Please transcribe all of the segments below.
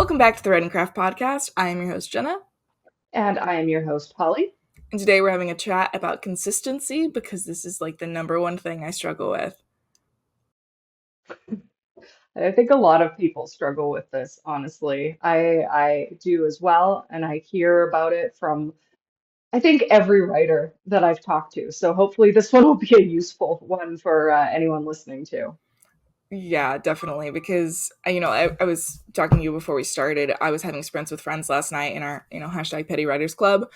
Welcome back to the Red and Craft podcast. I am your host, Jenna, And I am your host, Polly. and today we're having a chat about consistency because this is like the number one thing I struggle with. I think a lot of people struggle with this, honestly. I do as well, and I hear about it from I think every writer that I've talked to. So hopefully this one will be a useful one for anyone listening too. Yeah, definitely. Because I was talking to you before we started. I was having sprints with friends last night in our hashtag Petty Writers Club,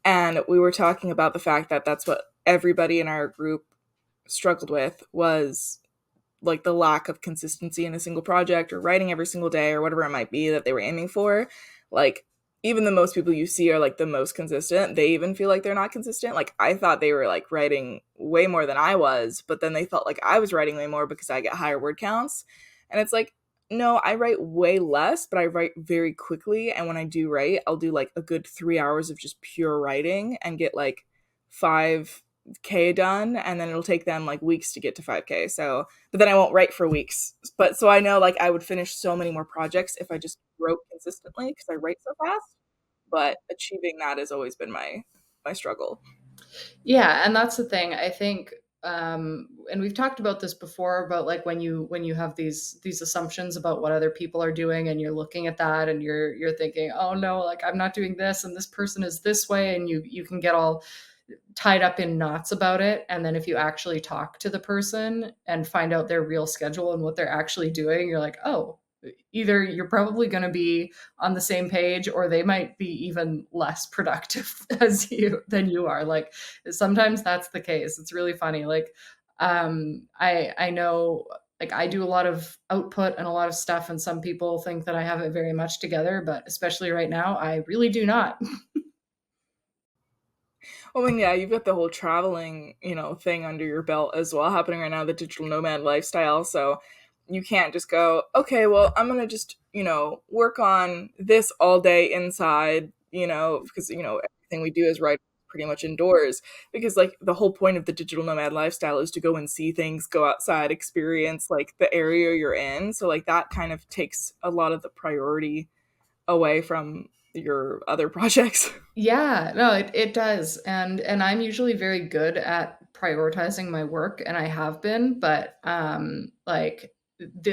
and we were talking about the fact that that's what everybody in our group struggled with was like the lack of consistency in a single project or writing every single day or whatever it might be that they were aiming for. Like even the most people you see are like the most consistent, they even feel like they're not consistent. Like I thought they were like writing way more than I was, but then they felt like I was writing way more because I get higher word counts. And it's like, no, I write way less, but I write very quickly. And when I do write, I'll do like a good 3 hours of just pure writing and get like 5K done, and then it'll take them like weeks to get to 5K. So but then I won't write for weeks. But so I know like I would finish so many more projects if I just wrote consistently because I write so fast. But achieving that has always been my struggle. Yeah, and that's the thing. I think and we've talked about this before about like when you have these assumptions about what other people are doing and you're looking at that and you're thinking, "Oh no, like I'm not doing this and this person is this way," and you can get all tied up in knots about it. And then if you actually talk to the person and find out their real schedule and what they're actually doing, you're like, "Oh, either you're probably going to be on the same page or they might be even less productive as you than you are." Like sometimes that's the case. It's really funny. Like I know like I do a lot of output and a lot of stuff, and some people think that I have it very much together, but especially right now I really do not. Well, then, yeah, you've got the whole traveling, thing under your belt as well happening right now, the digital nomad lifestyle. So you can't just go, okay, well, I'm going to just, work on this all day inside, because, everything we do is right pretty much indoors because like the whole point of the digital nomad lifestyle is to go and see things, go outside, experience like the area you're in. So like that kind of takes a lot of the priority away from your other projects. Yeah, no, it does. And I'm usually very good at prioritizing my work, and I have been, but like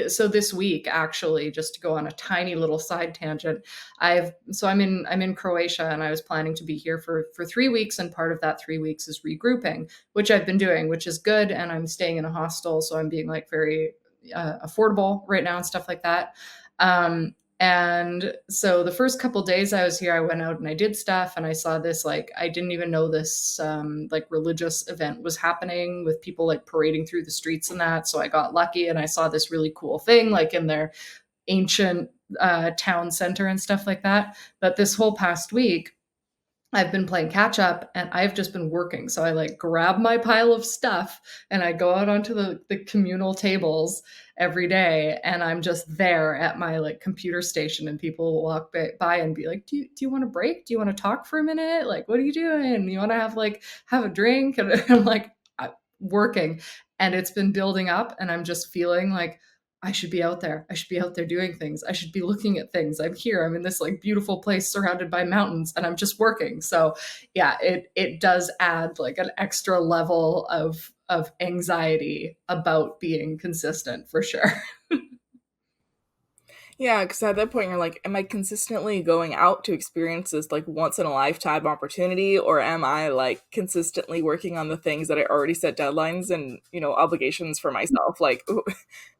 so this week actually, just to go on a tiny little side tangent, I'm in Croatia, and I was planning to be here for 3 weeks, and part of that 3 weeks is regrouping, which I've been doing, which is good, and I'm staying in a hostel, so I'm being like very affordable right now and stuff like that. And so the first couple days I was here, I went out and I did stuff, and I saw this like I didn't even know this like religious event was happening with people like parading through the streets and that. So I got lucky and I saw this really cool thing like in their ancient town center and stuff like that. But this whole past week, I've been playing catch up and I've just been working. So I like grab my pile of stuff and I go out onto the communal tables every day, and I'm just there at my like computer station, and people will walk by and be like, do you want a break? Do you want to talk for a minute? Like, what are you doing? You want to have a drink?" And I'm like, working. And it's been building up, and I'm just feeling like I should be out there. I should be out there doing things. I should be looking at things. I'm here. I'm in this like beautiful place surrounded by mountains, and I'm just working. So yeah, it does add like an extra level of anxiety about being consistent for sure. Yeah, because at that point you're like, am I consistently going out to experience this like once in a lifetime opportunity, or am I like consistently working on the things that I already set deadlines and obligations for myself? Like,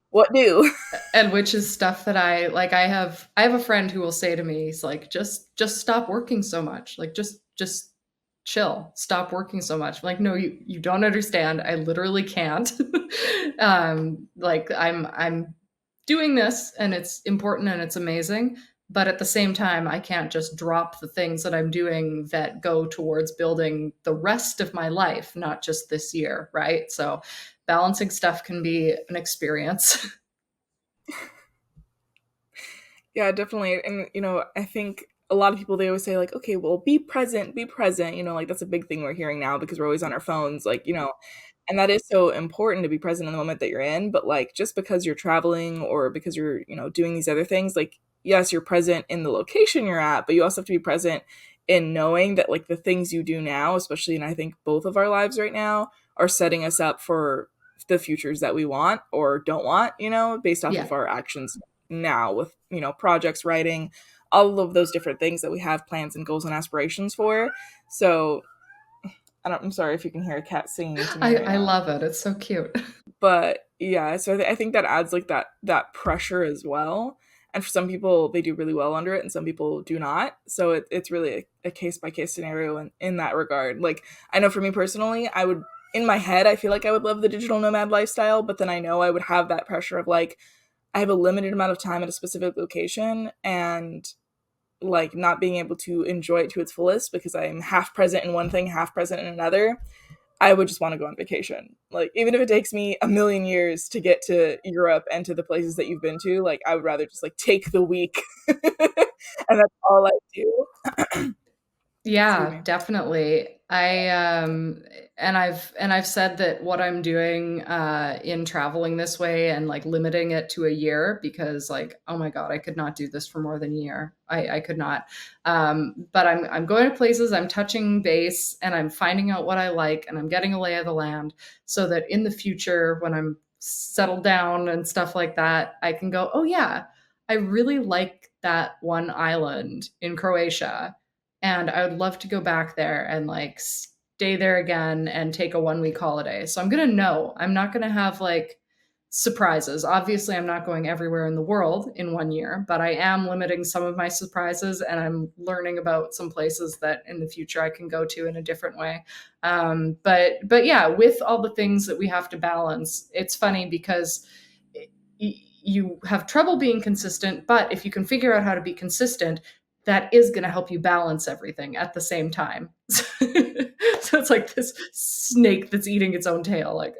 what do? And which is stuff that I like. I have a friend who will say to me, he's like, just stop working so much. Like just chill. Stop working so much. I'm like, no, you don't understand. I literally can't. Like I'm doing this and it's important and it's amazing. But at the same time, I can't just drop the things that I'm doing that go towards building the rest of my life, not just this year, right? So balancing stuff can be an experience. Yeah, definitely. And I think a lot of people, they always say like, okay, well, be present, be present. Like that's a big thing we're hearing now because we're always on our phones, like, and that is so important to be present in the moment that you're in. But like just because you're traveling or because you're, doing these other things, like yes, you're present in the location you're at, but you also have to be present in knowing that like the things you do now, especially in I think both of our lives right now, are setting us up for the futures that we want or don't want, based off Yeah. of our actions now with, projects, writing, all of those different things that we have plans and goals and aspirations for. So I'm sorry if you can hear a cat singing to me right I now. love it. It's so cute. But yeah, so I think that adds like that pressure as well. And for some people, they do really well under it, and some people do not. So it's really a case by case scenario in that regard. Like I know for me personally, I would in my head, I feel like I would love the digital nomad lifestyle, but then I know I would have that pressure of like I have a limited amount of time at a specific location, and like not being able to enjoy it to its fullest because I'm half present in one thing, half present in another. I would just want to go on vacation. Like, even if it takes me a million years to get to Europe and to the places that you've been to, like, I would rather just like take the week and that's all I do. Excuse Yeah, me. definitely. I've said that what I'm doing in traveling this way and like limiting it to a year, because like, oh my God, I could not do this for more than a year. I could not. But I'm going to places, I'm touching base, and I'm finding out what I like, and I'm getting a lay of the land so that in the future when I'm settled down and stuff like that, I can go, oh yeah, I really like that one island in Croatia, and I would love to go back there and like stay there again and take a 1 week holiday. So I'm going to know. I'm not going to have like surprises. Obviously, I'm not going everywhere in the world in 1 year, but I am limiting some of my surprises, and I'm learning about some places that in the future I can go to in a different way. But yeah, with all the things that we have to balance, it's funny because you have trouble being consistent, but if you can figure out how to be consistent, that is going to help you balance everything at the same time. So it's like this snake that's eating its own tail. Like,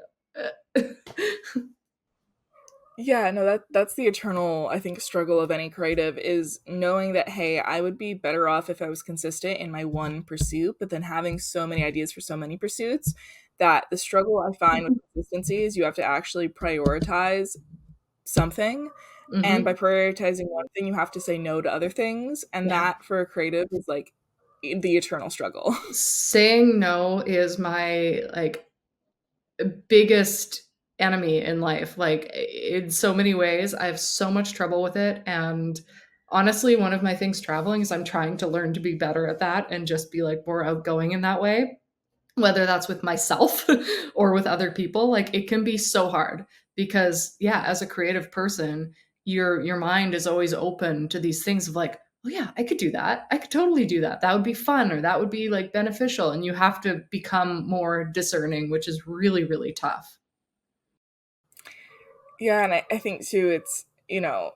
Yeah, no, that's the eternal, I think, struggle of any creative is knowing that, hey, I would be better off if I was consistent in my one pursuit, but then having so many ideas for so many pursuits that the struggle I find with consistency is you have to actually prioritize something. And by mm-hmm. prioritizing one thing, you have to say no to other things. And Yeah. that for a creative is like the eternal struggle. Saying no is my like biggest enemy in life. Like in so many ways, I have so much trouble with it. And honestly, one of my things traveling is I'm trying to learn to be better at that and just be like more outgoing in that way, whether that's with myself or with other people. Like it can be so hard because yeah, as a creative person, your mind is always open to these things of like, oh yeah, I could do that, I could totally do that, that would be fun, or that would be like beneficial, and you have to become more discerning, which is really really tough. Yeah, and I think too, it's,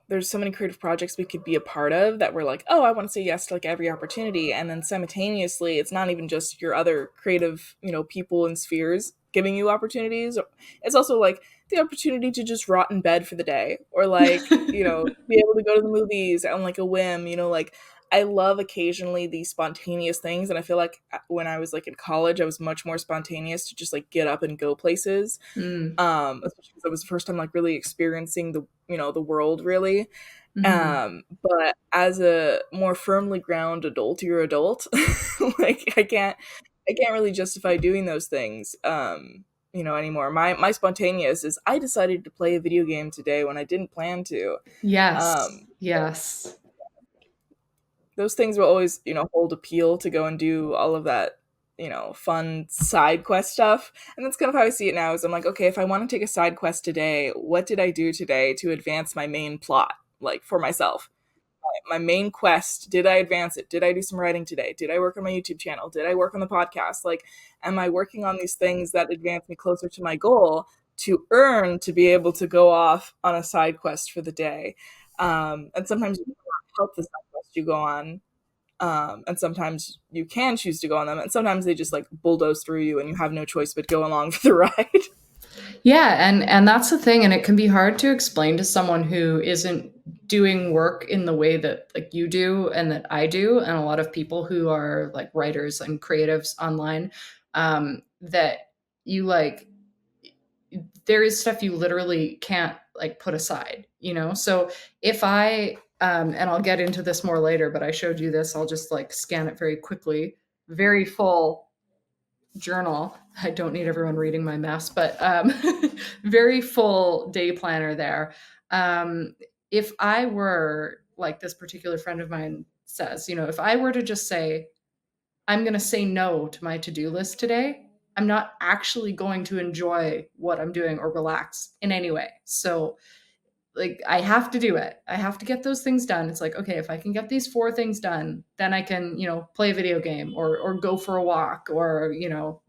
there's so many creative projects we could be a part of that we're like, oh, I want to say yes to like every opportunity. And then simultaneously, it's not even just your other creative, people and spheres giving you opportunities. It's also like the opportunity to just rot in bed for the day or like, be able to go to the movies on like a whim, like I love occasionally these spontaneous things. And I feel like when I was like in college, I was much more spontaneous to just like get up and go places, Mm. especially because it was the first time like really experiencing the world really. Mhm. But as a more firmly ground adultier adult, like I can't really justify doing those things anymore. My spontaneous is I decided to play a video game today when I didn't plan to. Yes, um yes. those things will always, hold appeal to go and do all of that, fun side quest stuff. And that's kind of how I see it now is I'm like, okay, if I want to take a side quest today, what did I do today to advance my main plot, like for myself? My main quest, did I advance it? Did I do some writing today? Did I work on my YouTube channel? Did I work on the podcast? Like, am I working on these things that advance me closer to my goal to earn to be able to go off on a side quest for the day? And sometimes you help the side quest you go on, and sometimes you can choose to go on them, and sometimes they just like bulldoze through you and you have no choice but go along for the ride. Yeah, and that's the thing, and it can be hard to explain to someone who isn't doing work in the way that like you do and that I do, and a lot of people who are like writers and creatives online, that you like there is stuff you literally can't like put aside, you know? So if I And I'll get into this more later, but I showed you this. I'll just like scan it very quickly. Very full journal. I don't need everyone reading my mess, but very full day planner there. Um, if I were like this particular friend of mine says, if I were to just say, I'm going to say no to my to do list today, I'm not actually going to enjoy what I'm doing or relax in any way. So like I have to do it. I have to get those things done. It's like, okay, if I can get these 4 things done, then I can, play a video game or go for a walk or,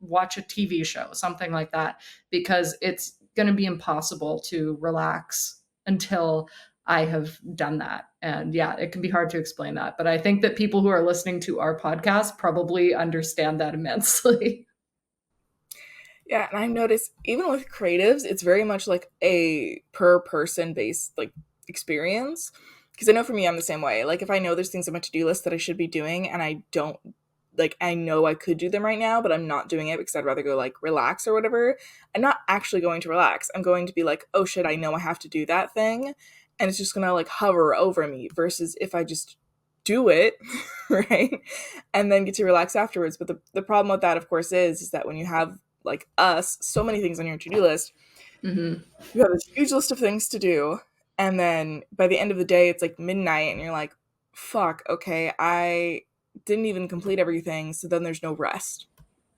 watch a TV show, something like that, because it's going to be impossible to relax until I have done that. And yeah, it can be hard to explain that, but I think that people who are listening to our podcast probably understand that immensely. Yeah, and I've noticed even with creatives, it's very much like a per person based like experience. Because I know for me, I'm the same way. Like if I know there's things on my to-do list that I should be doing and I don't like I know I could do them right now, but I'm not doing it because I'd rather go like relax or whatever. I'm not actually going to relax. I'm going to be like, oh shit, I know I have to do that thing. And it's just gonna like hover over me versus if I just do it, right? And then get to relax afterwards. But the problem with that, of course, is that when you have like us, so many things on your to-do list. Mm-hmm. You have this huge list of things to do, and then by the end of the day, it's like midnight, and you're like, "Fuck, okay, I didn't even complete everything." So then there's no rest,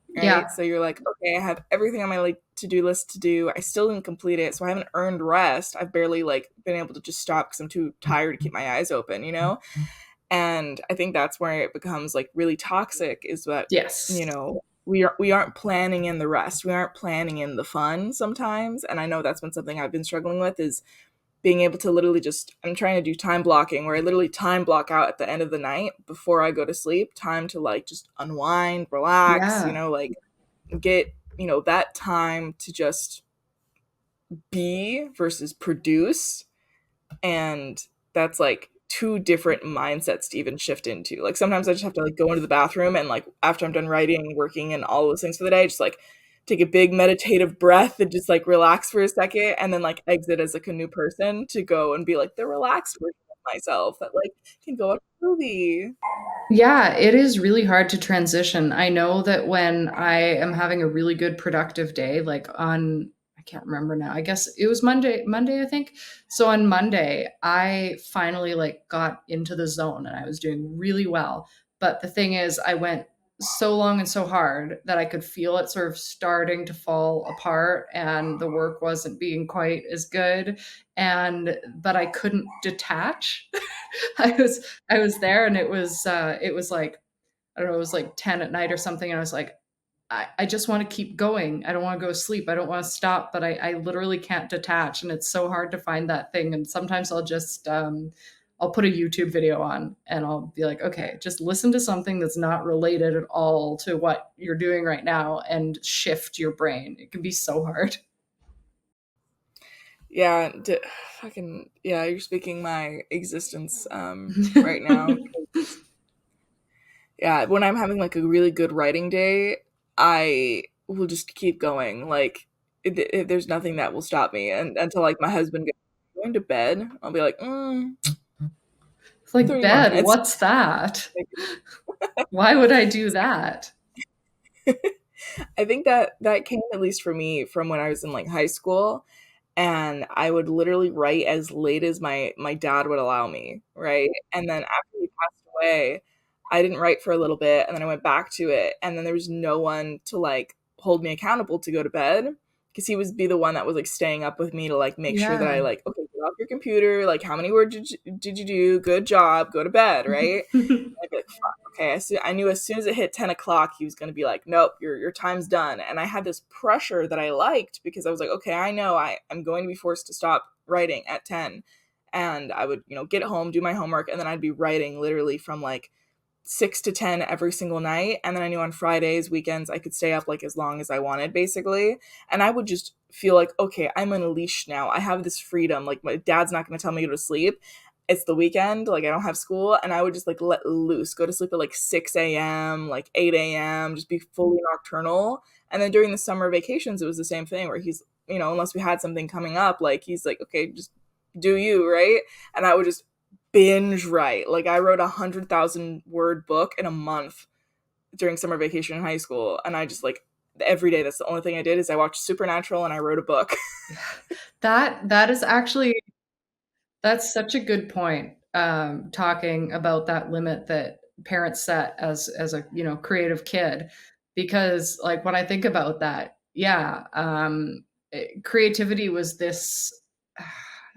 Yeah. right? So you're like, "Okay, I have everything on my like to-do list to do. I still didn't complete it, so I haven't earned rest. I've barely like been able to just stop because I'm too tired to keep my eyes open, you know?" And I think that's where it becomes like really toxic is that, Yes. we aren't planning in the rest. We aren't planning in the fun sometimes. And I know that's been something I've been struggling with is being able to literally just I'm trying to do time blocking where I literally time block out at the end of the night before I go to sleep, time to like just unwind, relax, Yeah. like get, that time to just be versus produce. And that's like two different mindsets to even shift into. Like sometimes I just have to like go into the bathroom and like after I'm done writing, working and all those things for the day, just like take a big meditative breath and just like relax for a second and then like exit as like a new person to go and be like the relaxed version of myself that like can go watch a movie. Yeah, it is really hard to transition. I know that when I am having a really good productive day, like on, I can't remember now. I guess it was Monday, I think. So on Monday, I finally like got into the zone and I was doing really well. But the thing is, I went so long and so hard that I could feel it sort of starting to fall apart and the work wasn't being quite as good. But I couldn't detach. I was there and it was like, I don't know, it was like 10 at night or something. And I was like, I just want to keep going. I don't want to go to sleep. I don't want to stop, but I literally can't detach. And it's so hard to find that thing. And sometimes I'll put a YouTube video on and I'll be like, okay, just listen to something that's not related at all to what you're doing right now and shift your brain. It can be so hard. Yeah, fucking yeah, you're speaking my existence right now. Yeah, when I'm having like a really good writing day, I will just keep going. Like there's nothing that will stop me, and until like my husband goes going to bed, I'll be like, It's like, 30 more bed, minutes. what's that? Why would I do that? I think that came at least for me from when I was in like high school, and I would literally write as late as my dad would allow me, right? And then after he passed away, I didn't write for a little bit, and then I went back to it, and then there was no one to like hold me accountable to go to bed because he was be the one that was like staying up with me to like make sure that I Yeah. like okay get off your computer, like how many words did you do? Good job, go to bed, right? I'd be like, fuck, okay. I knew as soon as it hit 10 o'clock, he was going to be like, nope, your time's done. And I had this pressure that I liked because I was like, okay, I know I'm going to be forced to stop writing at 10. And I would, get home, do my homework, and then I'd be writing literally from like 6 to 10 every single night. And then I knew on Fridays, weekends, I could stay up like as long as I wanted, basically. And I would just feel like, okay, I'm on a leash now. I have this freedom. Like, my dad's not going to tell me to go to sleep. It's the weekend, like, I don't have school. And I would just like let loose, go to sleep at like 6 a.m., like 8 a.m., just be fully nocturnal. And then during the summer vacations, it was the same thing where he's, unless we had something coming up, like, he's like, okay, just do you, right? And I would just binge write. Like I wrote 100,000 word book in a month during summer vacation in high school, and I just like every day. That's the only thing I did is I watched Supernatural and I wrote a book. That is actually that's such a good point. Talking about that limit that parents set as a creative kid, because like when I think about that, yeah, creativity was this.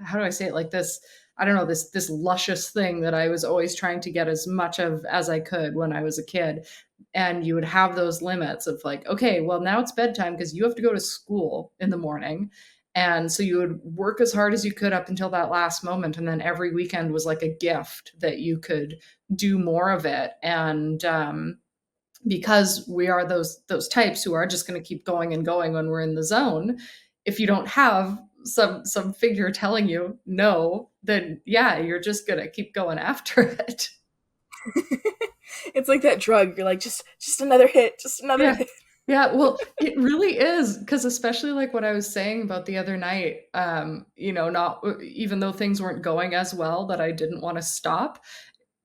How do I say it? Like this. I don't know, this luscious thing that I was always trying to get as much of as I could when I was a kid. And you would have those limits of like, okay, well now it's bedtime because you have to go to school in the morning. And so you would work as hard as you could up until that last moment. And then every weekend was like a gift that you could do more of it. And because we are those types who are just going to keep going and going when we're in the zone, if you don't have some figure telling you no, then yeah, you're just going to keep going after it. It's like that drug. You're like, just another hit, just another Yeah. hit. Yeah, well, it really is because especially like what I was saying about the other night, not even though things weren't going as well that I didn't want to stop.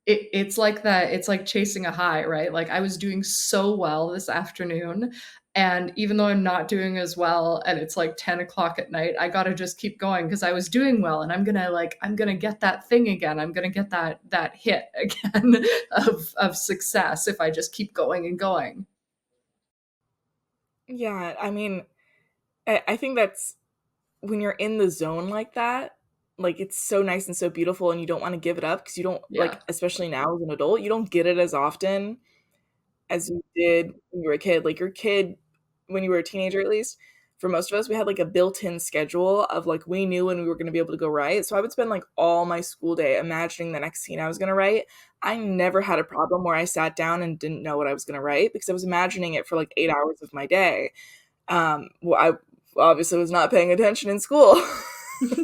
It's like that. It's like chasing a high, right? Like I was doing so well this afternoon, and even though I'm not doing as well, and it's like 10 o'clock at night, I gotta just keep going because I was doing well, and I'm gonna get that thing again. I'm gonna get that hit again of success if I just keep going and going. Yeah, I mean, I think that's when you're in the zone like that, like it's so nice and so beautiful, and you don't want to give it up because you don't Yeah. like, especially now as an adult, you don't get it as often as you did when you were a kid. Like your kid, when you were a teenager, at least for most of us, we had like a built-in schedule of like we knew when we were going to be able to go write. So I would spend like all my school day imagining the next scene I was going to write. I never had a problem where I sat down and didn't know what I was going to write because I was imagining it for like 8 hours of my day. Well, I obviously was not paying attention in school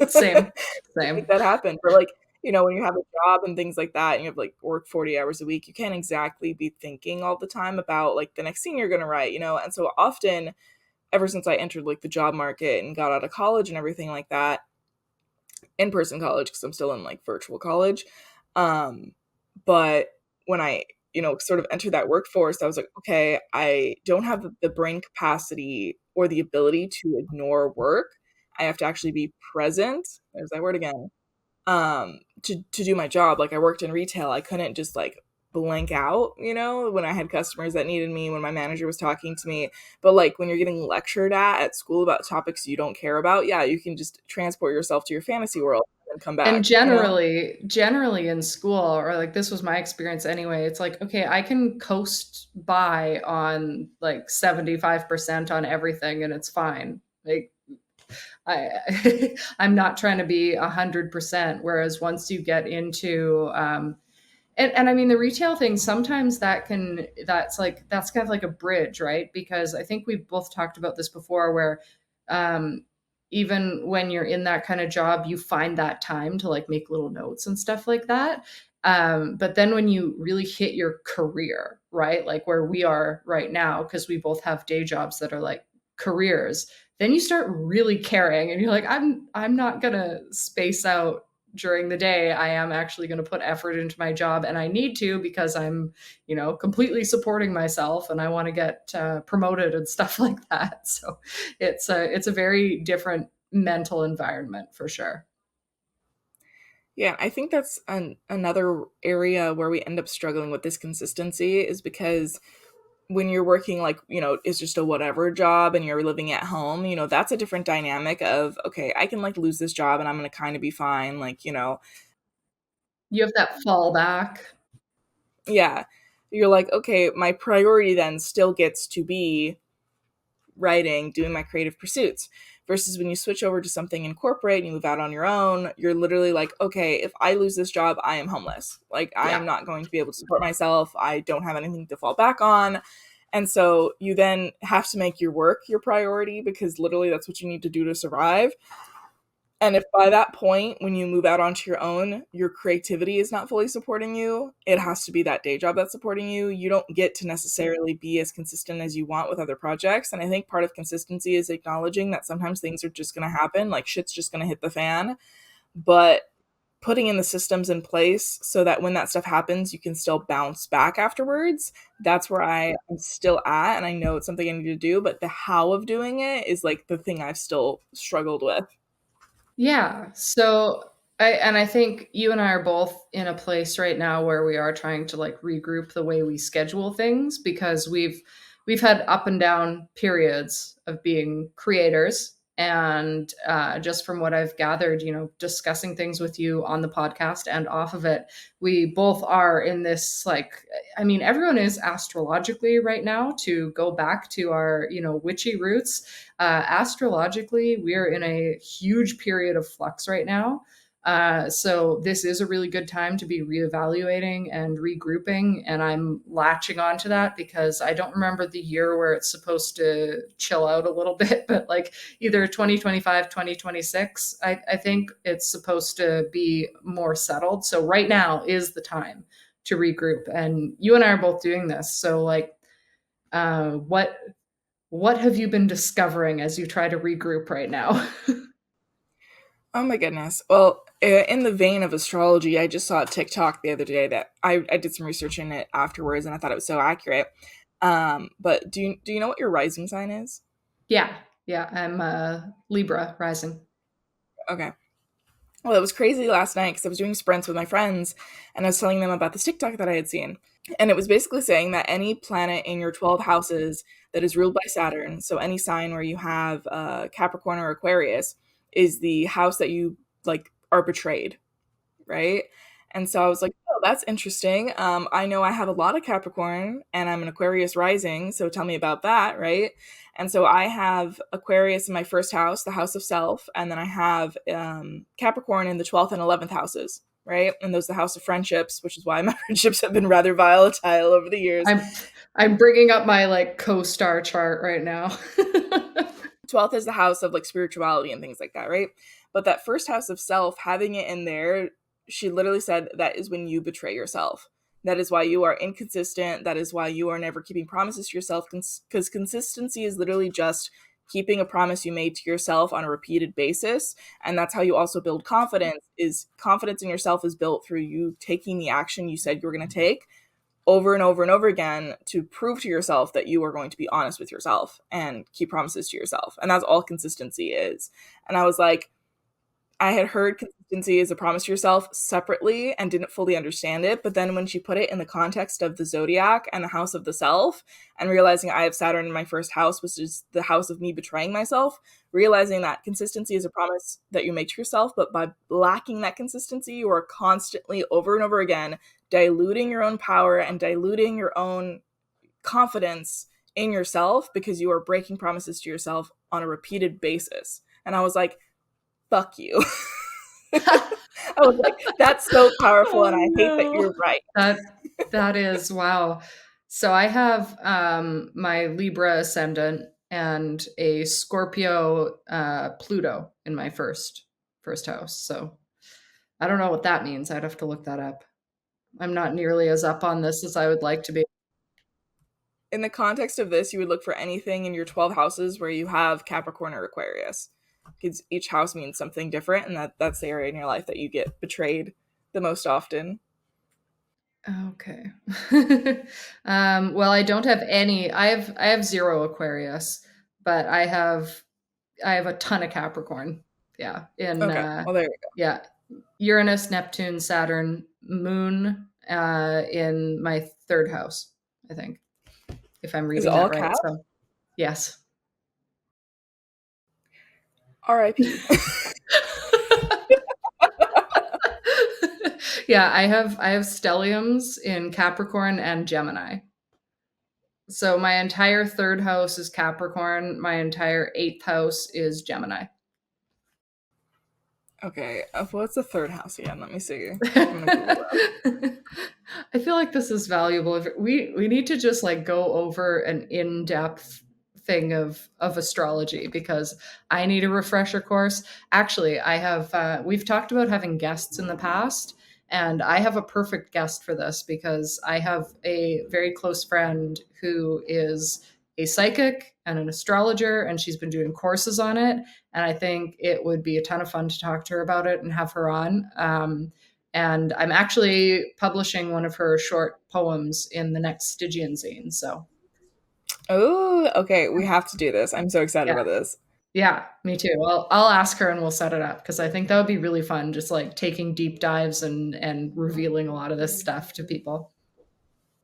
Same, to make same. that happen. But like, when you have a job and things like that, and you have like work 40 hours a week, you can't exactly be thinking all the time about like the next scene you're gonna write, And so often, ever since I entered like the job market and got out of college and everything like that, in-person college, because I'm still in like virtual college. Um, but when I, sort of entered that workforce, I was like, okay, I don't have the brain capacity or the ability to ignore work. I have to actually be present. There's that word again. To do my job. Like I worked in retail. I couldn't just like blank out, when I had customers that needed me, when my manager was talking to me. But like when you're getting lectured at school about topics you don't care about, yeah, you can just transport yourself to your fantasy world and come And back. generally in school, or like this was my experience anyway, it's like, okay, I can coast by on like 75% on everything and it's fine. Like I I'm not trying to be 100%. Whereas once you get into and I mean the retail thing, sometimes that's kind of like a bridge, right? Because I think we both talked about this before where um even when you're in that kind of job, you find that time to like make little notes and stuff like that. But then when you really hit your career, right? Like where we are right now, because we both have day jobs that are like careers, then you start really caring and you're like, I'm not gonna space out during the day. I am actually going to put effort into my job and I need to because I'm, completely supporting myself and I want to get promoted and stuff like that. So it's a very different mental environment for sure. Yeah, I think that's another area where we end up struggling with this consistency is because when you're working like, it's just a whatever job and you're living at home, that's a different dynamic of, okay, I can like lose this job and I'm going to kind of be fine. Like, You have that fallback. yeah, you're like, okay, my priority then still gets to be writing, doing my creative pursuits. Versus when you switch over to something in corporate and you move out on your own, you're literally like, okay, if I lose this job, I am homeless. Like, I Yeah. am not going to be able to support myself. I don't have anything to fall back on. And so you then have to make your work your priority because literally that's what you need to do to survive. And if by that point, when you move out onto your own, your creativity is not fully supporting you, it has to be that day job that's supporting you. You don't get to necessarily be as consistent as you want with other projects. And I think part of consistency is acknowledging that sometimes things are just going to happen, like shit's just going to hit the fan. But putting in the systems in place so that when that stuff happens, you can still bounce back afterwards. That's where I am still at, and I know it's something I need to do, but the how of doing it is like the thing I've still struggled with. Yeah. So I think you and I are both in a place right now where we are trying to like regroup the way we schedule things, because we've had up and down periods of being creators. And just from what I've gathered, discussing things with you on the podcast and off of it, we both are in this like, I mean, everyone is astrologically right now, to go back to our, witchy roots. Astrologically, we're in a huge period of flux right now. So this is a really good time to be reevaluating and regrouping. And I'm latching onto that because I don't remember the year where it's supposed to chill out a little bit, but like either 2025, 2026, I think it's supposed to be more settled. So right now is the time to regroup. And you and I are both doing this. So like, what have you been discovering as you try to regroup right now? Oh my goodness. Well, in the vein of astrology, I just saw a TikTok the other day that I did some research in it afterwards, and I thought it was so accurate. But do you know what your rising sign is? Yeah, yeah, I'm Libra rising. Okay. Well, it was crazy last night because I was doing sprints with my friends, and I was telling them about this TikTok that I had seen, and it was basically saying that any planet in your 12 houses that is ruled by Saturn, so any sign where you have Capricorn or Aquarius, is the house that you like are betrayed, right? And so I was like, oh, that's interesting. I know I have a lot of Capricorn and I'm an Aquarius rising, so tell me about that, right? And so I have Aquarius in my first house, the house of self, and then I have Capricorn in the 12th and 11th houses, right? And those are the house of friendships, which is why my friendships have been rather volatile over the years. I'm bringing up my like co-star chart right now. 12th is the house of like spirituality and things like that, right? But that first house of self, having it in there, she literally said that is when you betray yourself. That is why you are inconsistent. That is why you are never keeping promises to yourself, because consistency is literally just keeping a promise you made to yourself on a repeated basis. And that's how you also build confidence. Is confidence in yourself is built through you taking the action you said you were going to take over and over and over again to prove to yourself that you are going to be honest with yourself and keep promises to yourself. And that's all consistency is. And I was like, I had heard consistency as a promise to yourself separately and didn't fully understand it. But then when she put it in the context of the zodiac and the house of the self, and realizing I have Saturn in my first house, which is the house of me betraying myself, realizing that consistency is a promise that you make to yourself, but by lacking that consistency, you are constantly over and over again diluting your own power and diluting your own confidence in yourself because you are breaking promises to yourself on a repeated basis. And I was like, fuck you. I was like, that's so powerful, and I hate that you're right. That is wow. So I have my Libra ascendant and a Scorpio Pluto in my first house. So I don't know what that means. I'd have to look that up. I'm not nearly as up on this as I would like to be. In the context of this, you would look for anything in your 12 houses where you have Capricorn or Aquarius, because each house means something different, and that's the area in your life that you get betrayed the most often. Okay. Well, I don't have any. I have zero Aquarius, but I have a ton of Capricorn. Yeah. In Okay, well, there you go. yeah, Uranus, Neptune, Saturn, Moon in my third house, I think, if I'm Is it reading all that right. Cap? So, yes. R.I.P. Yeah, I have stelliums in Capricorn and Gemini. So my entire third house is Capricorn. My entire eighth house is Gemini. Okay, what's the third house again? Let me see. I'm gonna Google that. I feel like this is valuable. We need to just like go over an in-depth thing of astrology, because I need a refresher course. Actually, I have we've talked about having guests in the past, and I have a perfect guest for this because I have a very close friend who is a psychic and an astrologer, and she's been doing courses on it. And I think it would be a ton of fun to talk to her about it and have her on. And I'm actually publishing one of her short poems in the next Stygian zine. So, Oh, okay. We have to do this. I'm so excited yeah. about this. Yeah, me too. I'll ask her and we'll set it up because I think that would be really fun, just like taking deep dives and revealing a lot of this stuff to people.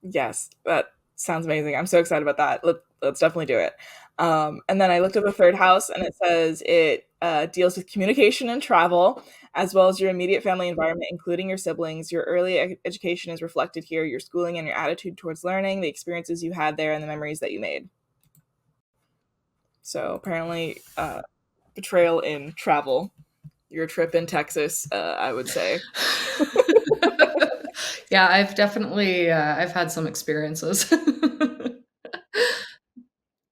Yes, that sounds amazing. I'm so excited about that. Let's definitely do it. And then I looked at the third house, and it says it deals with communication and travel, as well as your immediate family environment, including your siblings. Your early education is reflected here, your schooling and your attitude towards learning, the experiences you had there, and the memories that you made. So apparently, betrayal in travel. Your trip in Texas, I would say. Yeah, I've definitely I've had some experiences.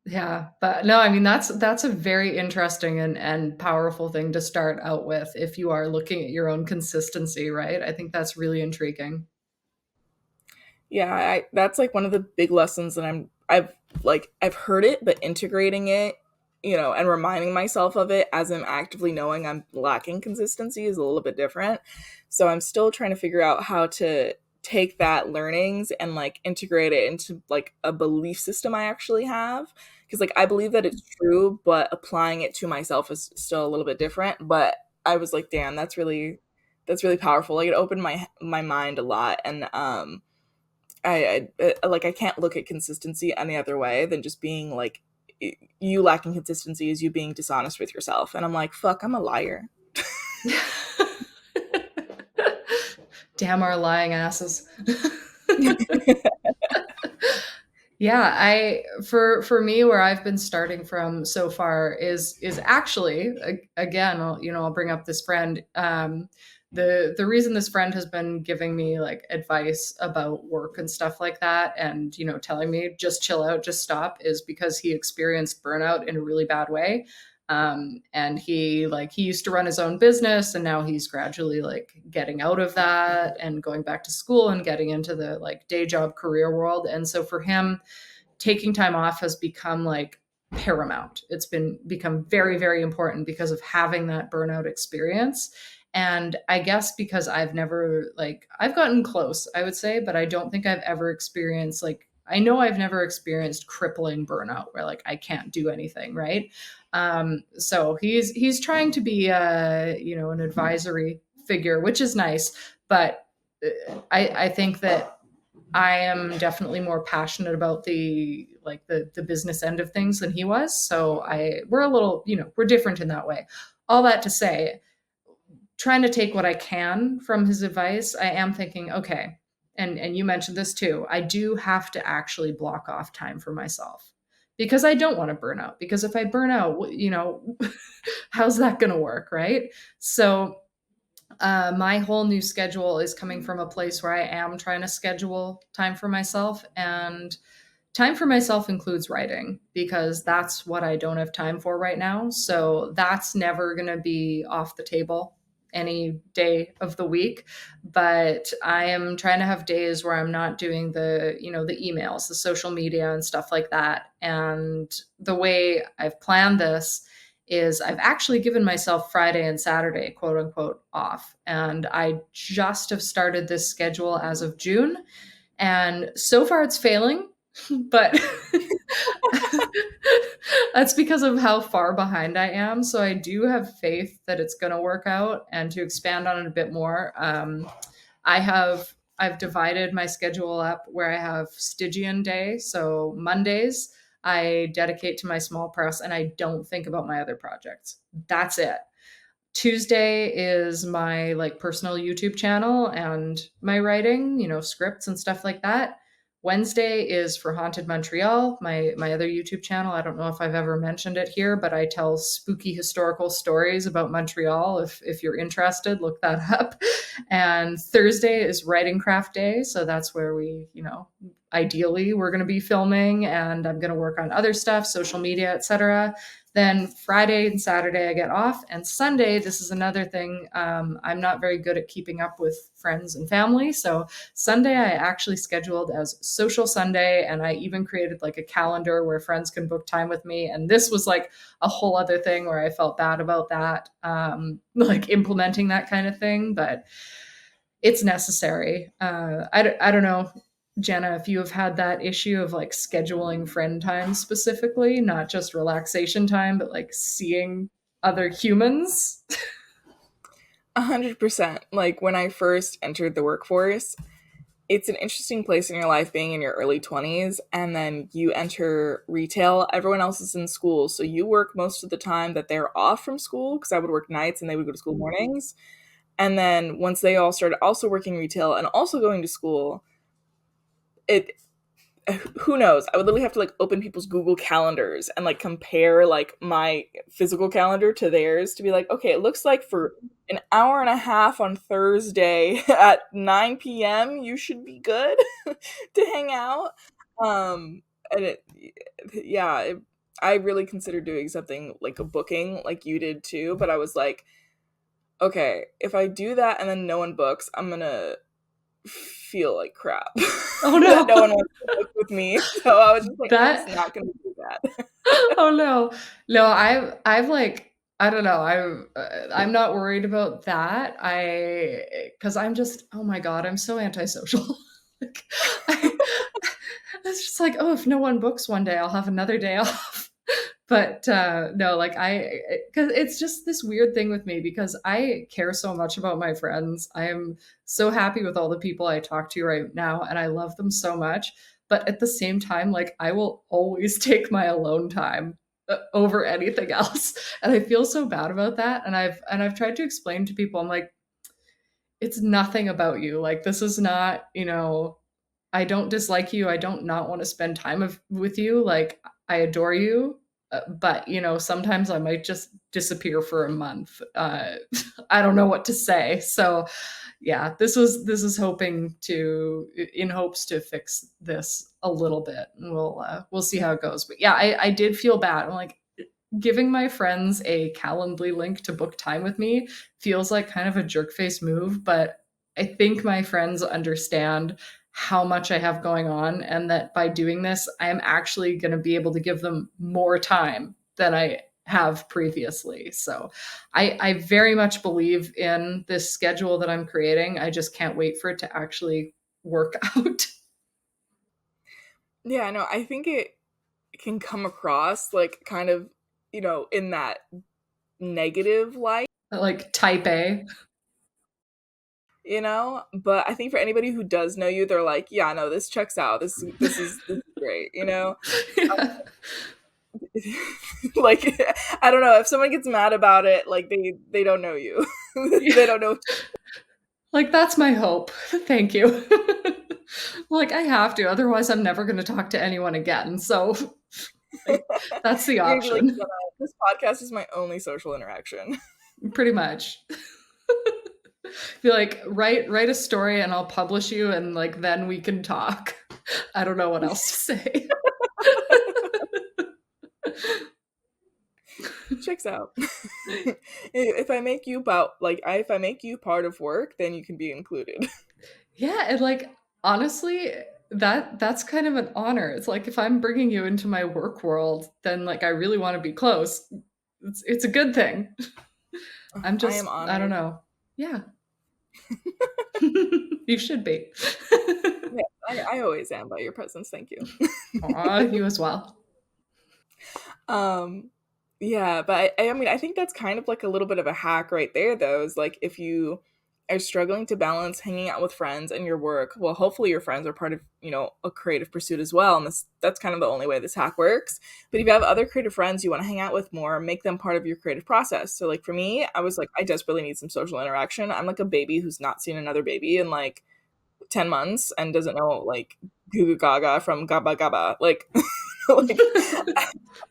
Yeah, but no, I mean that's a very interesting and powerful thing to start out with if you are looking at your own consistency, right? I think that's really intriguing. Yeah, that's like one of the big lessons that I've heard it, but integrating it, and reminding myself of it as I'm actively knowing I'm lacking consistency is a little bit different. So I'm still trying to figure out how to take that learnings and like integrate it into like a belief system I actually have. Because like I believe that it's true, but applying it to myself is still a little bit different. But I was like, damn, that's really powerful. Like it opened my mind a lot, and like I can't look at consistency any other way than just being like you lacking consistency is you being dishonest with yourself, and I'm like, fuck, I'm a liar. Damn our lying asses. Yeah, I for me where I've been starting from so far is actually again, I'll bring up this friend. The reason this friend has been giving me like advice about work and stuff like that, and telling me just chill out, just stop, is because he experienced burnout in a really bad way. And he used to run his own business, and now he's gradually like getting out of that and going back to school and getting into the like day job career world. And so for him, taking time off has become like paramount. It's become very, very important because of having that burnout experience. And I guess because I've gotten close, I would say, but I don't think I've ever experienced I know I've never experienced crippling burnout where like I can't do anything, right? So he's trying to be an advisory figure, which is nice, but I think that I am definitely more passionate about the business end of things than he was. So we're a little, we're different in that way. All that to say, trying to take what I can from his advice, I am thinking, okay, and you mentioned this too, I do have to actually block off time for myself because I don't want to burn out. Because if I burn out, how's that going to work, right? So my whole new schedule is coming from a place where I am trying to schedule time for myself. And time for myself includes writing because that's what I don't have time for right now. So that's never going to be off the table any day of the week. But I am trying to have days where I'm not doing the emails, the social media and stuff like that. And the way I've planned this is I've actually given myself Friday and Saturday, quote unquote, off. And I just have started this schedule as of June. And so far it's failing, but that's because of how far behind I am. So I do have faith that it's going to work out. And to expand on it a bit more, I've divided my schedule up where I have Stygian day. So Mondays, I dedicate to my small press and I don't think about my other projects. That's it. Tuesday is my like personal YouTube channel and my writing, scripts and stuff like that. Wednesday is for Haunted Montreal, my other YouTube channel. I don't know if I've ever mentioned it here, but I tell spooky historical stories about Montreal. If you're interested, look that up. And Thursday is Writing Craft Day, so that's where we, ideally we're going to be filming and I'm going to work on other stuff, social media, etc. Then Friday and Saturday I get off, and Sunday, this is another thing. I'm not very good at keeping up with friends and family, so Sunday I actually scheduled as social Sunday, and I even created like a calendar where friends can book time with me. And this was like a whole other thing where I felt bad about that, like implementing that kind of thing, but it's necessary. I don't know, Jenna, if you have had that issue of like scheduling friend time specifically, not just relaxation time, but like seeing other humans. 100%. Like when I first entered the workforce, it's an interesting place in your life being in your early 20s, and then you enter retail. Everyone else is in school, so you work most of the time that they're off from school, because I would work nights and they would go to school mornings. And then once they all started also working retail and also going to school, it who knows? I would literally have to like open people's Google calendars and like compare like my physical calendar to theirs to be like, okay, it looks like for an hour and a half on Thursday at 9 p.m. you should be good to hang out. And I really considered doing something like a booking like you did too, but I was like, okay, if I do that and then no one books, I'm gonna feel like crap. Oh That no one no. wants to book with me. So I was just like, I'm just That not gonna do that. oh no. No, I've like I don't know. I'm not worried about that. I cuz I'm just oh my god, I'm so antisocial. Like I it's just like, oh, if no one books one day, I'll have another day off. But no, like cuz it's just this weird thing with me because I care so much about my friends. I am so happy with all the people I talk to right now and I love them so much, but at the same time, like I will always take my alone time over anything else. And I feel so bad about that. And I've tried to explain to people, I'm like, it's nothing about you. Like this is not, I don't dislike you. I don't not want to spend time with you. Like I adore you. But sometimes I might just disappear for a month. I don't know what to say. So yeah, this is hoping to in hopes to fix this a little bit. We'll see how it goes. But yeah, I did feel bad. I'm like giving my friends a Calendly link to book time with me feels like kind of a jerk face move, but I think my friends understand how much I have going on and that by doing this, I am actually going to be able to give them more time than I have previously. So I very much believe in this schedule that I'm creating. I just can't wait for it to actually work out. Yeah, no, I think it can come across like kind of, in that negative light, Like type A. But I think for anybody who does know you, they're like, yeah, no, this checks out. This is great, Yeah. Like I don't know, if someone gets mad about it, like they don't know you. They don't know. Like that's my hope. Thank you. Like I have to, otherwise I'm never going to talk to anyone again. So like, that's the You're gonna be like, option. "Yeah, this podcast is my only social interaction." Pretty much. Be like, write a story and I'll publish you and like then we can talk. I don't know what else to say. Checks out. If I make you if I make you part of work, then you can be included. Yeah, and like honestly, that's kind of an honor. It's like if I'm bringing you into my work world, then like I really want to be close. It's a good thing. I am I don't honored. know. Yeah. You should be. Yeah, I always am by your presence. Thank you. Aw, you as well. Um, yeah, but I mean, I think that's kind of like a little bit of a hack right there, though, is like if you are struggling to balance hanging out with friends and your work, well, hopefully your friends are part of, a creative pursuit as well. And that's kind of the only way this hack works. But if you have other creative friends you want to hang out with more, make them part of your creative process. So like for me, I was like, I desperately need some social interaction. I'm like a baby who's not seen another baby in like 10 months and doesn't know like Goo Goo Gaga from Gabba Gabba. Like, like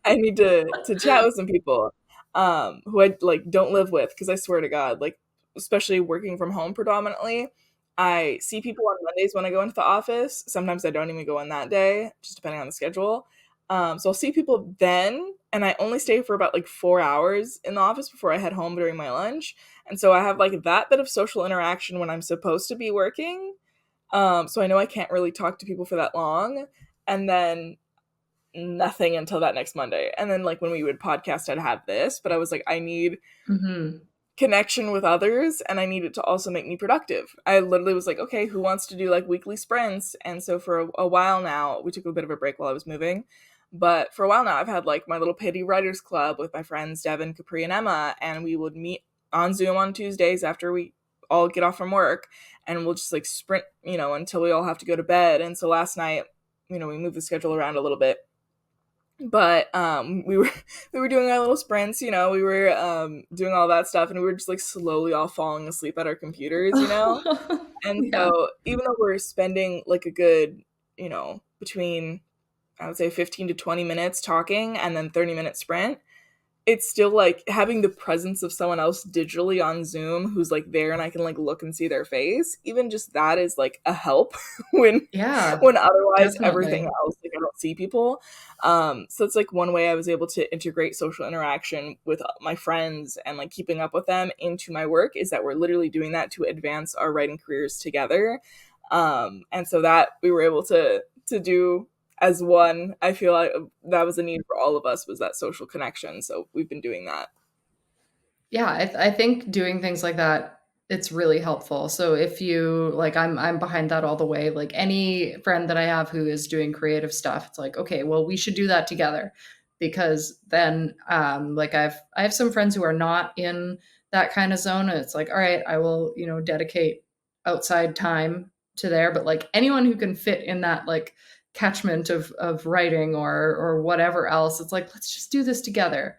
I need to chat with some people who I like don't live with, because I swear to God, like especially working from home predominantly, I see people on Mondays when I go into the office. Sometimes I don't even go in that day, just depending on the schedule. So I'll see people then, and I only stay for about like 4 hours in the office before I head home during my lunch. And so I have like that bit of social interaction when I'm supposed to be working. So I know I can't really talk to people for that long. And then nothing until that next Monday. And then like when we would podcast, I'd have this, but I was like, I need Mm-hmm. connection with others and I need it to also make me productive. I literally was like, okay, who wants to do like weekly sprints? And so for a while now, we took a bit of a break while I was moving. But for a while now, I've had like my little pity writers club with my friends Devin, Capri, and Emma, and we would meet on Zoom on Tuesdays after we all get off from work, and we'll just like sprint, until we all have to go to bed. And so last night, we moved the schedule around a little bit, but we were we were doing our little sprints, we were doing all that stuff, and we were just like slowly all falling asleep at our computers. And Yeah. so even though we're spending like a good, between, I would say, 15 to 20 minutes talking and then 30-minute sprint, it's still like having the presence of someone else digitally on Zoom who's like there and I can like look and see their face. Even just that is like a help when Yeah, when otherwise everything definitely. else, like I don't see people. So it's like one way I was able to integrate social interaction with my friends and like keeping up with them into my work is that we're literally doing that to advance our writing careers together. And so that we were able to do as one. I feel like that was a need for all of us, was that social connection. So we've been doing that. Yeah, I think doing things like that, it's really helpful. So if you like, I'm behind that all the way. Like any friend that I have who is doing creative stuff, it's like, okay, well, we should do that together, because then, like I have some friends who are not in that kind of zone, and it's like, all right, I will, dedicate outside time to there. But like anyone who can fit in that like catchment of writing or whatever else, it's like, let's just do this together,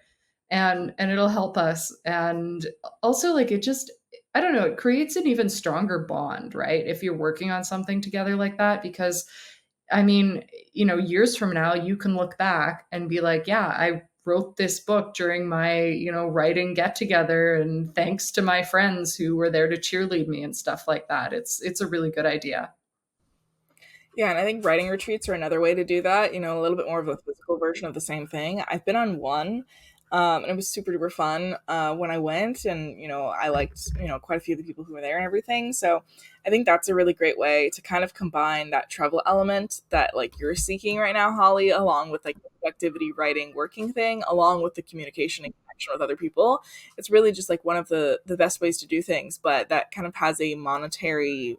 and it'll help us. And also, like, it just, I don't know, it creates an even stronger bond, right, if you're working on something together like that. Because I mean, years from now you can look back and be like, yeah, I wrote this book during my writing get together, and thanks to my friends who were there to cheerlead me and stuff like that. It's a really good idea. Yeah, and I think writing retreats are another way to do that, a little bit more of a physical version of the same thing. I've been on one, and it was super duper fun when I went, and, I liked, quite a few of the people who were there and everything. So I think that's a really great way to kind of combine that travel element that, like, you're seeking right now, Holly, along with, like, the productivity, writing, working thing, along with the communication and connection with other people. It's really just, like, one of the best ways to do things, but that kind of has a monetary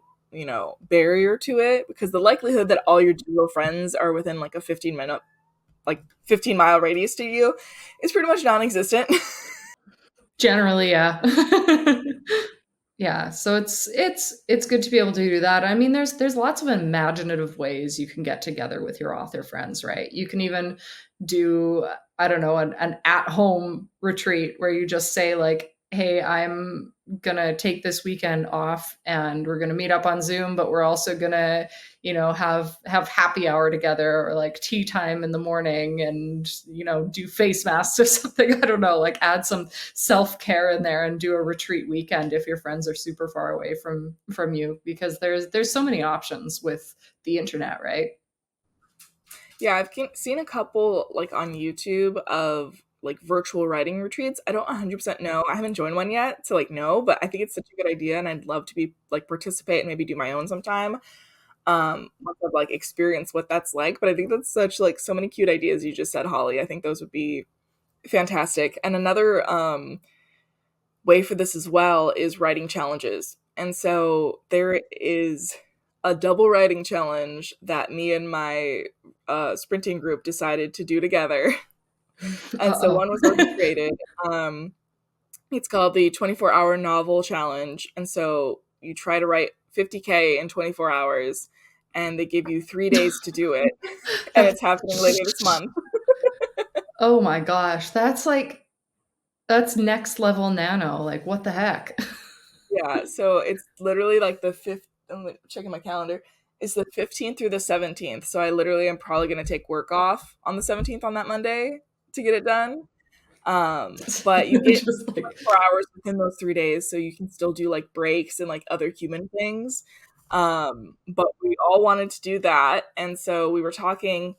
barrier to it, because the likelihood that all your duo friends are within like a 15-minute, like 15-mile radius to you is pretty much non-existent. Generally, yeah. Yeah, so it's good to be able to do that. I mean, there's lots of imaginative ways you can get together with your author friends, right? You can even do, I don't know, an at-home retreat where you just say like, "Hey, I'm gonna take this weekend off, and we're gonna meet up on Zoom, but we're also gonna, have happy hour together, or like tea time in the morning, and do face masks or something." I don't know, like add some self-care in there and do a retreat weekend if your friends are super far away from you, because there's so many options with the internet, right? Yeah, I've seen a couple like on YouTube of like virtual writing retreats. I don't 100% know. I haven't joined one yet to like know, but I think it's such a good idea and I'd love to be like participate and maybe do my own sometime. Once I've like experienced what that's like. But I think that's such like so many cute ideas you just said, Holly. I think those would be fantastic. And another way for this as well is writing challenges. And so there is a double writing challenge that me and my sprinting group decided to do together. And so Uh-oh. one was already created. It's called the 24-hour novel challenge. And so you try to write 50K in 24 hours, and they give you 3 days to do it. And it's happening later this month. Oh my gosh, that's next level nano. Like, what the heck? Yeah, so it's literally like the fifth. I'm like, checking my calendar. It's the 15th through the 17th. So I literally am probably gonna take work off on the 17th on that Monday to get it done. But you get Just like, 4 hours within those 3 days, so you can still do like breaks and like other human things. But we all wanted to do that, and so we were talking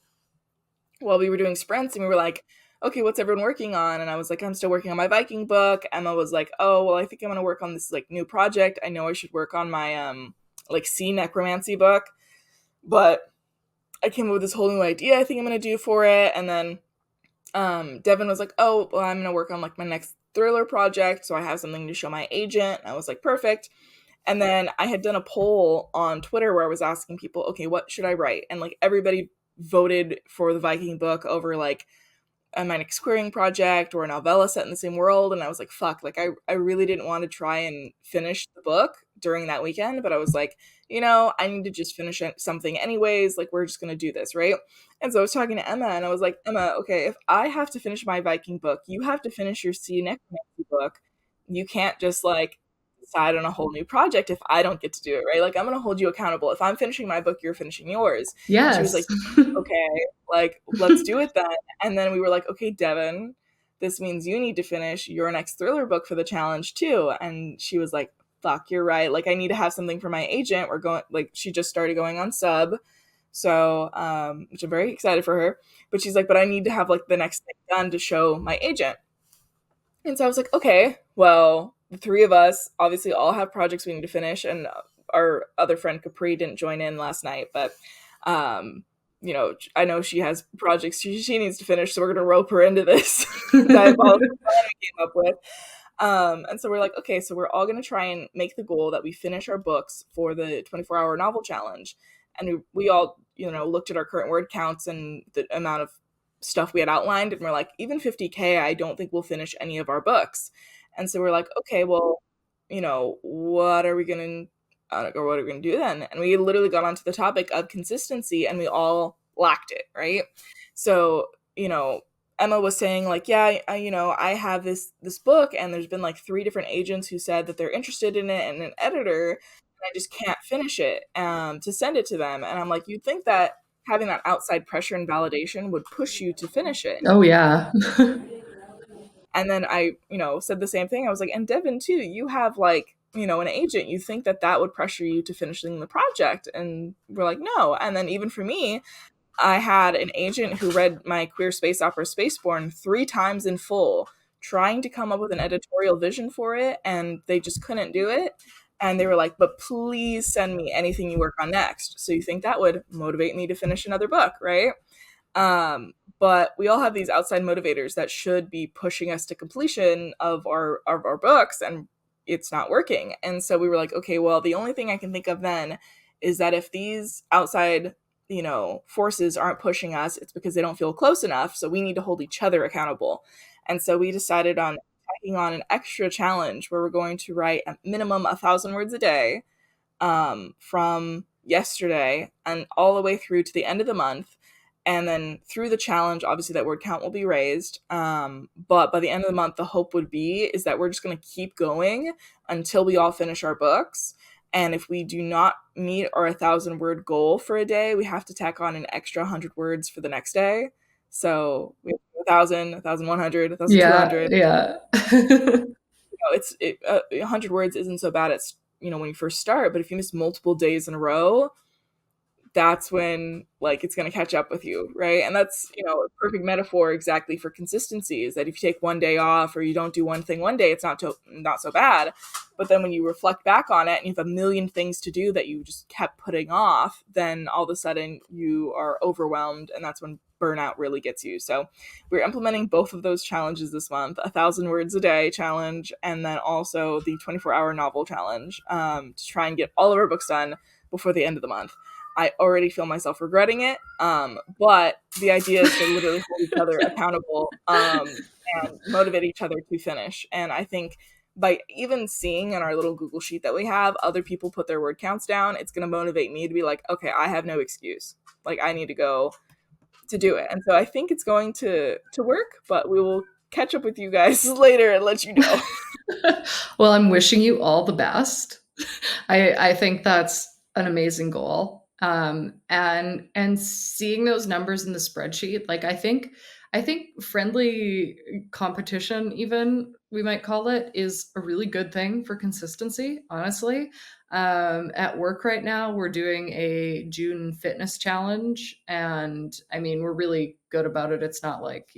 while we were doing sprints, and we were like, okay, what's everyone working on? And I was like, I'm still working on my Viking book. Emma was like, oh, well, I think I'm gonna work on this like new project. I know I should work on my like sea necromancy book, but I came up with this whole new idea I think I'm gonna do for it. And then Devin was like, oh, well, I'm gonna work on like my next thriller project, so I have something to show my agent. And I was like, perfect. And then I had done a poll on Twitter where I was asking people, okay, what should I write? And like everybody voted for the Viking book over like my next querying project or a novella set in the same world. And I was like, fuck, like I really didn't want to try and finish the book during that weekend, but I was like, I need to just finish something anyways. Like, we're just going to do this, right? And so I was talking to Emma and I was like, Emma, okay, if I have to finish my Viking book, you have to finish your Sea Necromancy book. You can't just like decide on a whole new project if I don't get to do it, right? Like, I'm going to hold you accountable. If I'm finishing my book, you're finishing yours. And she was Yes. like, okay, like, let's do it then. And then we were like, okay, Devin, this means you need to finish your next thriller book for the challenge too. And she was like, fuck, you're right. Like, I need to have something for my agent. We're going, like, she just started going on sub. So, which I'm very excited for her. But she's like, but I need to have like the next thing done to show my agent. And so I was like, okay, well, the three of us obviously all have projects we need to finish. And our other friend Capri didn't join in last night, but I know she has projects she needs to finish, so we're gonna rope her into this diabolical plan we came up with. And so we're like, okay, so we're all gonna try and make the goal that we finish our books for the 24-hour novel challenge. And we all, looked at our current word counts and the amount of stuff we had outlined, and we're like, even 50K, I don't think we'll finish any of our books. And so we're like, okay, well, what are we gonna or what are we gonna do then? And we literally got onto the topic of consistency, and we all lacked it, right? So, Emma was saying like, yeah, I have this book, and there's been like 3 different agents who said that they're interested in it, and an editor, and I just can't finish it to send it to them. And I'm like, you'd think that having that outside pressure and validation would push you to finish it. Oh yeah. And then I, said the same thing. I was like, and Devin too, you have like, an agent. You think that that would pressure you to finishing the project? And we're like, no. And then even for me, I had an agent who read my queer space opera Spaceborne 3 times in full, trying to come up with an editorial vision for it, and they just couldn't do it. And they were like, but please send me anything you work on next. So you think that would motivate me to finish another book, right? But we all have these outside motivators that should be pushing us to completion of our books, and it's not working. And so we were like, okay, well, the only thing I can think of then is that if these outside, forces aren't pushing us, it's because they don't feel close enough. So we need to hold each other accountable. And so we decided on taking on an extra challenge where we're going to write a minimum 1,000 words a day from yesterday and all the way through to the end of the month. And then through the challenge, obviously that word count will be raised. But by the end of the month, the hope would be is that we're just going to keep going until we all finish our books. And if we do not meet our 1,000-word goal for a day, we have to tack on an extra 100 words for the next day. So we have 1,000, 1,100, Yeah, 1,200. yeah. 100 words isn't so bad. It's, when you first start, but if you miss multiple days in a row, that's when like it's going to catch up with you, right? And that's, a perfect metaphor exactly for consistency, is that if you take one day off or you don't do one thing one day, it's not so bad. But then when you reflect back on it and you have a million things to do that you just kept putting off, then all of a sudden you are overwhelmed, and that's when burnout really gets you. So we're implementing both of those challenges this month: 1,000 words a day challenge, and then also the 24-hour novel challenge, to try and get all of our books done before the end of the month. I already feel myself regretting it, but the idea is to literally hold each other accountable, and motivate each other to finish. And I think by even seeing in our little Google sheet that we have other people put their word counts down, it's going to motivate me to be like, okay, I have no excuse. Like, I need to go to do it. And so I think it's going to work, but we will catch up with you guys later and let you know. Well, I'm wishing you all the best. I think that's an amazing goal. And seeing those numbers in the spreadsheet, like I think I think friendly competition, even we might call it, is a really good thing for consistency, honestly. At work right now, we're doing a June fitness challenge. And I mean, we're really good about it. It's not like,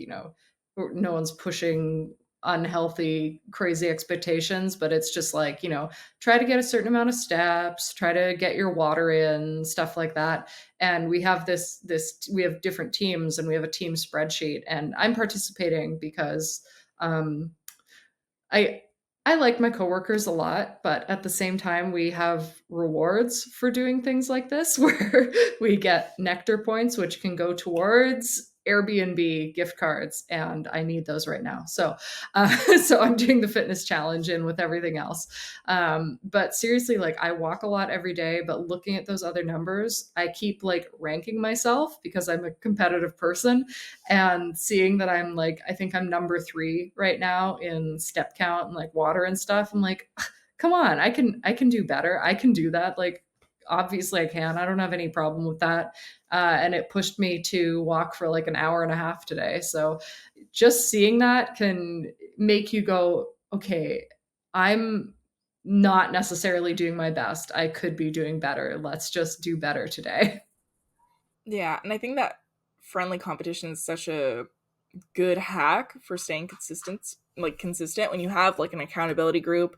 no one's pushing unhealthy, crazy expectations, but it's just like, try to get a certain amount of steps, try to get your water in, stuff like that. And we have we have different teams, and we have a team spreadsheet, and I'm participating because um, I I like my coworkers a lot, but at the same time, we have rewards for doing things like this, where we get nectar points, which can go towards Airbnb gift cards, and I need those right now. So, so I'm doing the fitness challenge in with everything else. But seriously, like I walk a lot every day, but looking at those other numbers, I keep like ranking myself because I'm a competitive person, and seeing that I'm like, I think I'm number 3 right now in step count and like water and stuff. I'm like, come on, I can do better. I can do that. Like, obviously I can. I don't have any problem with that. And it pushed me to walk for like an hour and a half today. So just seeing that can make you go, okay, I'm not necessarily doing my best. I could be doing better. Let's just do better today. Yeah, and I think that friendly competition is such a good hack for staying consistent when you have like an accountability group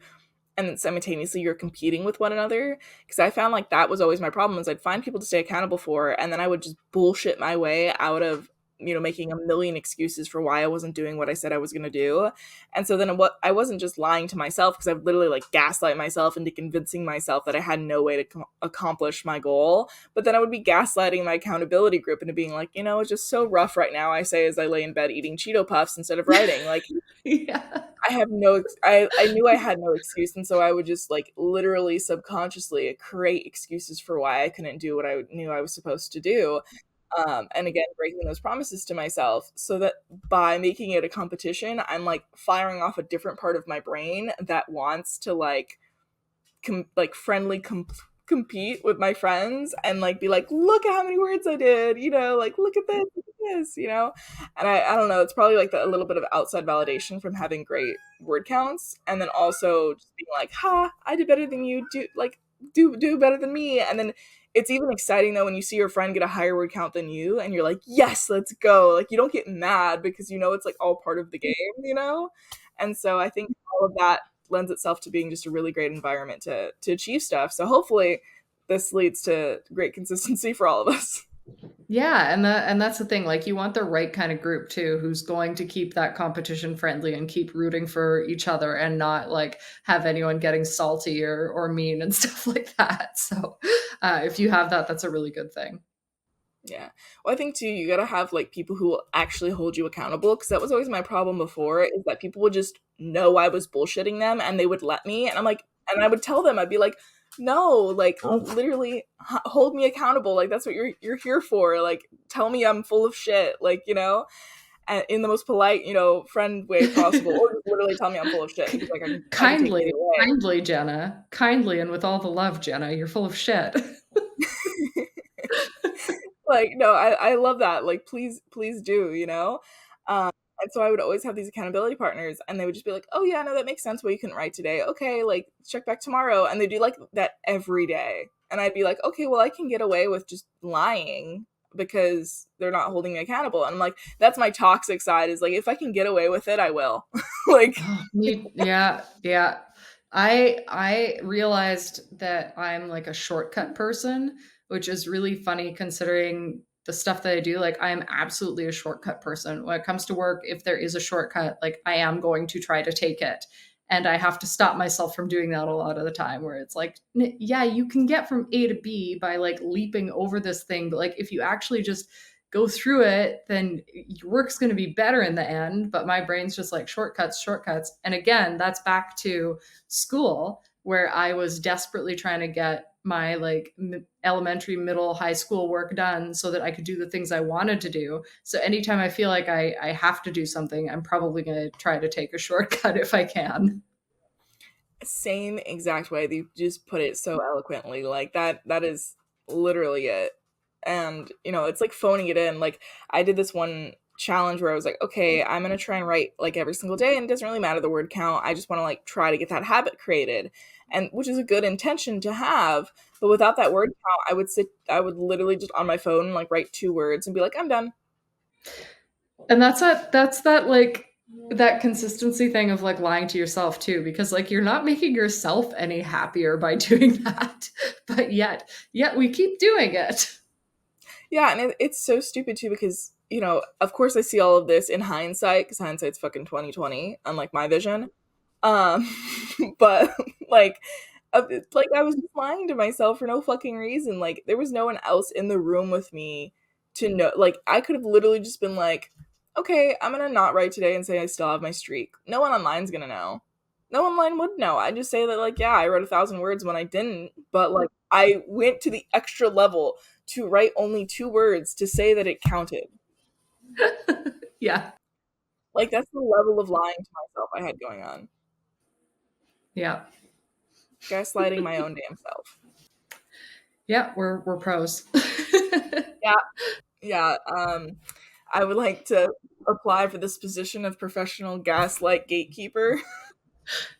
and then simultaneously you're competing with one another, because I found like that was always my problem is I'd find people to stay accountable for, and then I would just bullshit my way out of making a million excuses for why I wasn't doing what I said I was going to do. And so then what I wasn't just lying to myself, because I would literally like gaslight myself into convincing myself that I had no way to accomplish my goal, but then I would be gaslighting my accountability group into being like, it's just so rough right now, I say as I lay in bed eating Cheeto Puffs instead of writing. Like, Yeah. I have no I knew I had no excuse, and so I would just like literally subconsciously create excuses for why I couldn't do what I knew I was supposed to do. And again, breaking those promises to myself, so that by making it a competition, I'm like firing off a different part of my brain that wants to like friendly compete with my friends and like be like, look at how many words I did, like look at this, and I don't know, it's probably like a little bit of outside validation from having great word counts, and then also just being like, ha, I did better than you, do better than me. And then it's even exciting though when you see your friend get a higher word count than you and you're like, yes, let's go. Like you don't get mad because it's like all part of the game. And so I think all of that lends itself to being just a really great environment to achieve stuff. So hopefully this leads to great consistency for all of us. Yeah, and that's the thing. Like you want the right kind of group too, who's going to keep that competition friendly and keep rooting for each other and not like have anyone getting salty or mean and stuff like that. So if you have that, that's a really good thing. Yeah. Well, I think too, you gotta have like people who will actually hold you accountable, because that was always my problem before, is that people would just know I was bullshitting them and they would let me. And I'm like, and I would tell them, I'd be like, no, like literally hold me accountable. Like that's what you're here for. Like tell me I'm full of shit. Like, and in the most polite, friend way possible, or just literally tell me I'm full of shit, because like I can take it Kindly, away. kindly, Jenna. Kindly and with all the love, Jenna. You're full of shit. Like, no, I love that. Like, please do. Um, and so I would always have these accountability partners, and they would just be like, oh, yeah, no, that makes sense why you couldn't write today. Okay, like, check back tomorrow. And they do like that every day. And I'd be like, okay, well, I can get away with just lying because they're not holding me accountable. And I'm like, that's my toxic side, is like, if I can get away with it, I will. Like, Oh, yeah, yeah. I realized that I'm like a shortcut person, which is really funny considering the stuff that I do. Like I'm absolutely a shortcut person. When it comes to work, if there is a shortcut, like I am going to try to take it. And I have to stop myself from doing that a lot of the time, where it's like, yeah, you can get from A to B by like leaping over this thing, but like if you actually just go through it, then your work's going to be better in the end. But my brain's just like shortcuts, shortcuts. And again, that's back to school, where I was desperately trying to get my like elementary, middle, high school work done so that I could do the things I wanted to do. So anytime I feel like I have to do something, I'm probably going to try to take a shortcut if I can. same exact way. You just put it so eloquently. Like that is literally it. And it's like phoning it in. Like I did this one challenge where I was like, okay, I'm gonna try and write like every single day, and it doesn't really matter the word count. I just want to like try to get that habit created, and which is a good intention to have. But without that word count, I would literally just on my phone like write 2 words and be like, I'm done. And that's that like that consistency thing of like lying to yourself too, because like you're not making yourself any happier by doing that, but yet we keep doing it. Yeah, and it's so stupid too because of course I see all of this in hindsight because hindsight's fucking 2020, unlike my vision. Um, but like, like I was just lying to myself for no fucking reason. Like there was no one else in the room with me to know. Like I could have literally just been like, okay, I'm gonna not write today and say I still have my streak. No one online's gonna know. No one online would know. I just say that like, yeah, I wrote 1,000 words when I didn't, but like I went to the extra level to write only 2 words to say that it counted. Yeah. Like that's the level of lying to myself I had going on. Yeah. Gaslighting my own damn self. Yeah, we're pros. Yeah. Yeah. I would like to apply for this position of professional gaslight gatekeeper.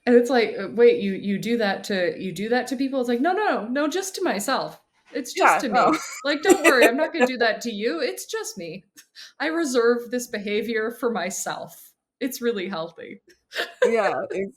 And it's like, wait, you do that to people? It's like, no, just to myself. It's just Yeah, to no. me. Like, don't worry, I'm not going to do that to you. It's just me. I reserve this behavior for myself. It's really healthy. Yeah,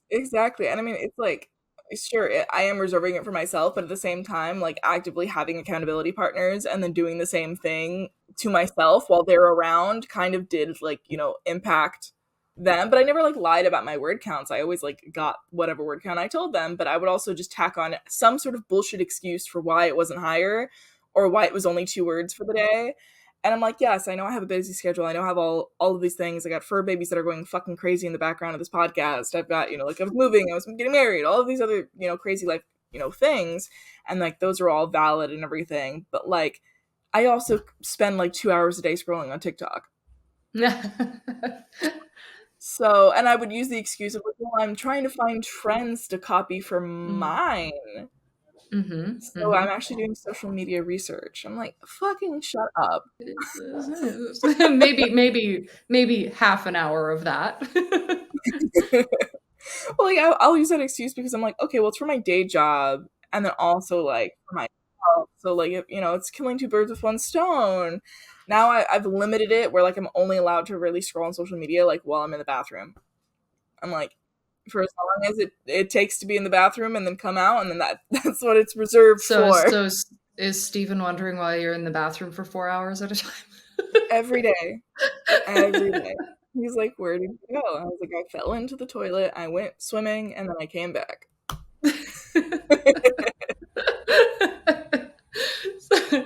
exactly. And I mean, it's like, sure, I am reserving it for myself, but at the same time, like actively having accountability partners and then doing the same thing to myself while they're around kind of did like, impact them. But I never like lied about my word counts. I always like got whatever word count I told them, but I would also just tack on some sort of bullshit excuse for why it wasn't higher or why it was only 2 words for the day. And I'm like, yes, I know I have a busy schedule. I know I have all of these things. I got fur babies that are going fucking crazy in the background of this podcast. I've got, like I was moving, I was getting married, all of these other, crazy life, things. And like those are all valid and everything. But like I also spend like 2 hours a day scrolling on TikTok. So, and I would use the excuse of, like, well, I'm trying to find trends to copy for mine. Mm-hmm, So I'm actually doing social media research. I'm like, fucking shut up. maybe half an hour of that. Well, like, I'll use that excuse because I'm like, okay, well, it's for my day job, and then also like for my health. So like, it's killing 2 birds with 1 stone. Now I've limited it where like I'm only allowed to really scroll on social media like while I'm in the bathroom. I'm like, for as long as it takes to be in the bathroom and then come out, and then that's what it's reserved for. So is Stephen wondering why you're in the bathroom for 4 hours at a time? Every day. Every day. He's like, where did you go? I was like, I fell into the toilet, I went swimming, and then I came back.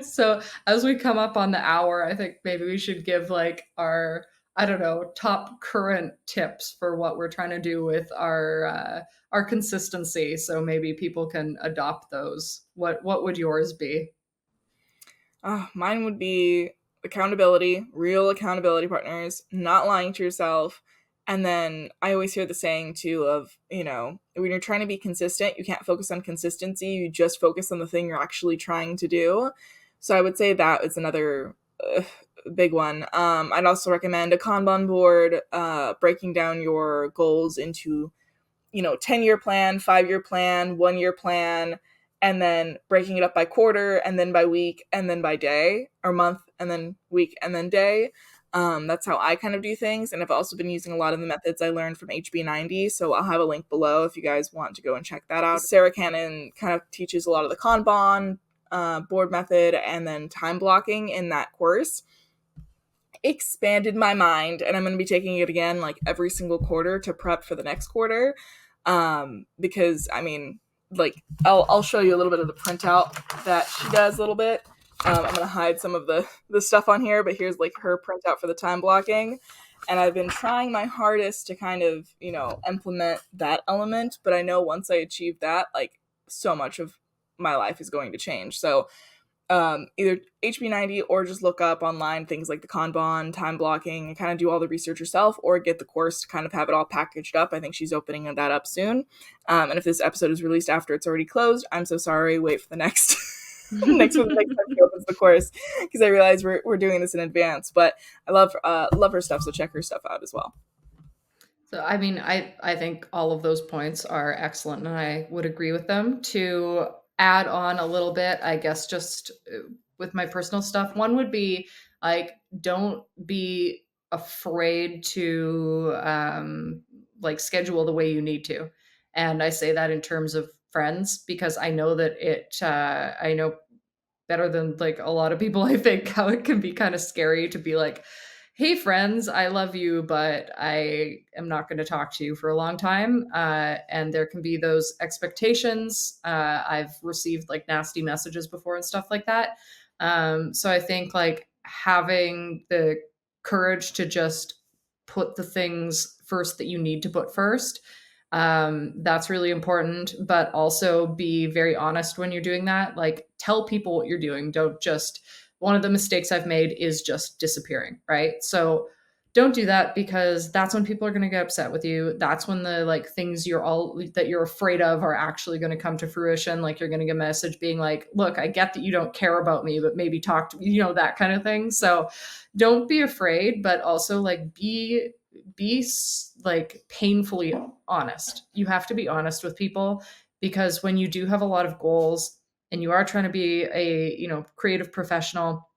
So as we come up on the hour, I think maybe we should give like our, I don't know, top current tips for what we're trying to do with our consistency. So maybe people can adopt those. What would yours be? Mine would be accountability, real accountability partners, not lying to yourself. And then I always hear the saying too of, when you're trying to be consistent, you can't focus on consistency. You just focus on the thing you're actually trying to do. So I would say that is another big one. I'd also recommend a Kanban board, breaking down your goals into, 10-year plan, 5-year plan, 1-year plan, and then breaking it up by quarter, and then by week, and then by day, or month, and then week, and then day. That's how I kind of do things. And I've also been using a lot of the methods I learned from HB90. So I'll have a link below if you guys want to go and check that out. Sarah Cannon kind of teaches a lot of the Kanban board method and then time blocking in that course. Expanded my mind, and I'm going to be taking it again like every single quarter to prep for the next quarter. Because I mean, like I'll show you a little bit of the printout that she does a little bit. I'm going to hide some of the stuff on here, but here's like her printout for the time blocking. And I've been trying my hardest to kind of, implement that element. But I know once I achieve that, like so much of my life is going to change. So either HB90 or just look up online things like the Kanban, time blocking, and kind of do all the research yourself, or get the course to kind of have it all packaged up. I think she's opening that up soon. And if this episode is released after it's already closed, I'm so sorry. Wait for the next next time she opens the course, because I realize we're doing this in advance. But I love her stuff, so check her stuff out as well. So I mean, I think all of those points are excellent, and I would agree with them. To add on a little bit, I guess just with my personal stuff, one would be like, don't be afraid to like schedule the way you need to. And I say that in terms of friends because I know that I know better than like a lot of people, I think, how it can be kind of scary to be like, hey friends, I love you, but I am not going to talk to you for a long time. And there can be those expectations. I've received like nasty messages before and stuff like that. So I think like having the courage to just put the things first that you need to put first, that's really important, but also be very honest when you're doing that. Like, tell people what you're doing. Don't just, one of the mistakes I've made is just disappearing, right? So don't do that, because that's when people are going to get upset with you. That's when the like things that you're afraid of are actually going to come to fruition. Like, you're going to get a message being like, look, I get that you don't care about me, but maybe talk to me, that kind of thing. So don't be afraid, but also like be like painfully honest. You have to be honest with people, because when you do have a lot of goals and you are trying to be a, creative professional,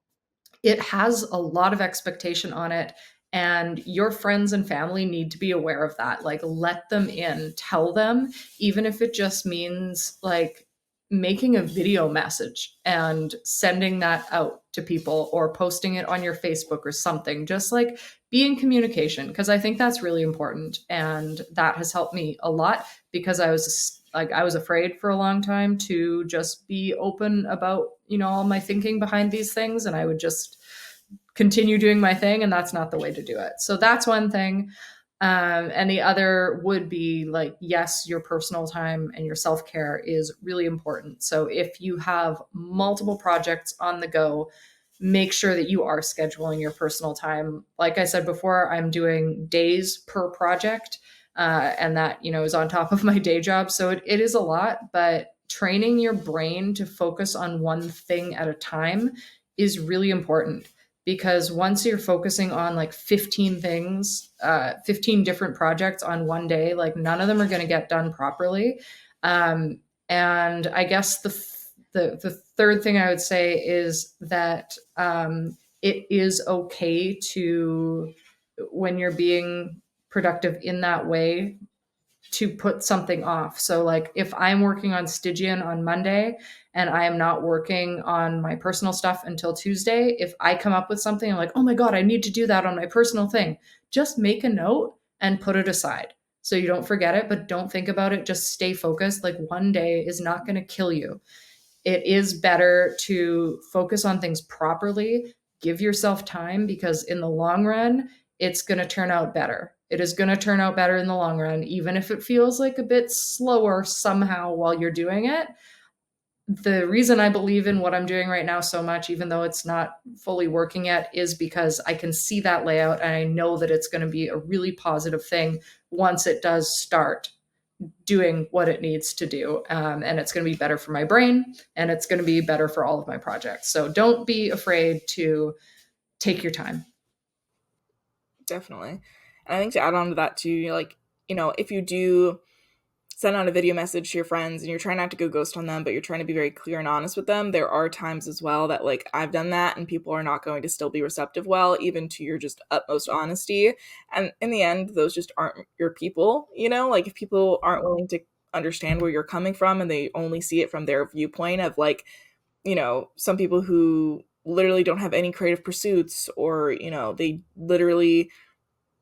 it has a lot of expectation on it, and your friends and family need to be aware of that. Like, let them in, tell them, even if it just means like making a video message and sending that out to people, or posting it on your Facebook or something. Just like be in communication, because I think that's really important, and that has helped me a lot, because I was afraid for a long time to just be open about, all my thinking behind these things, and I would just continue doing my thing, and that's not the way to do it. So that's one thing. And the other would be like, yes, your personal time and your self-care is really important. So if you have multiple projects on the go, make sure that you are scheduling your personal time. Like I said before, I'm doing days per project, and that, is on top of my day job. So it is a lot, but training your brain to focus on one thing at a time is really important, because once you're focusing on like 15 things, 15 different projects on one day, like none of them are going to get done properly. And I guess the third thing I would say is that it is okay to, when you're being productive in that way, to put something off. So like if I'm working on Stygian on Monday and I am not working on my personal stuff until Tuesday, if I come up with something, I'm like, oh my God, I need to do that on my personal thing, just make a note and put it aside so you don't forget it, but don't think about it. Just stay focused. Like, one day is not going to kill you. It is better to focus on things properly, give yourself time, because in the long run, it's going to turn out better. It is going to turn out better in the long run, even if it feels like a bit slower somehow while you're doing it. The reason I believe in what I'm doing right now so much, even though it's not fully working yet, is because I can see that layout and I know that it's going to be a really positive thing once it does start doing what it needs to do. And it's going to be better for my brain, and it's going to be better for all of my projects. So don't be afraid to take your time. Definitely. And I think to add on to that too, like, if you do send out a video message to your friends and you're trying not to go ghost on them, but you're trying to be very clear and honest with them, there are times as well that like I've done that and people are not going to still be receptive well, even to your just utmost honesty. And in the end, those just aren't your people, like if people aren't willing to understand where you're coming from and they only see it from their viewpoint of like, some people who literally don't have any creative pursuits, or, they literally,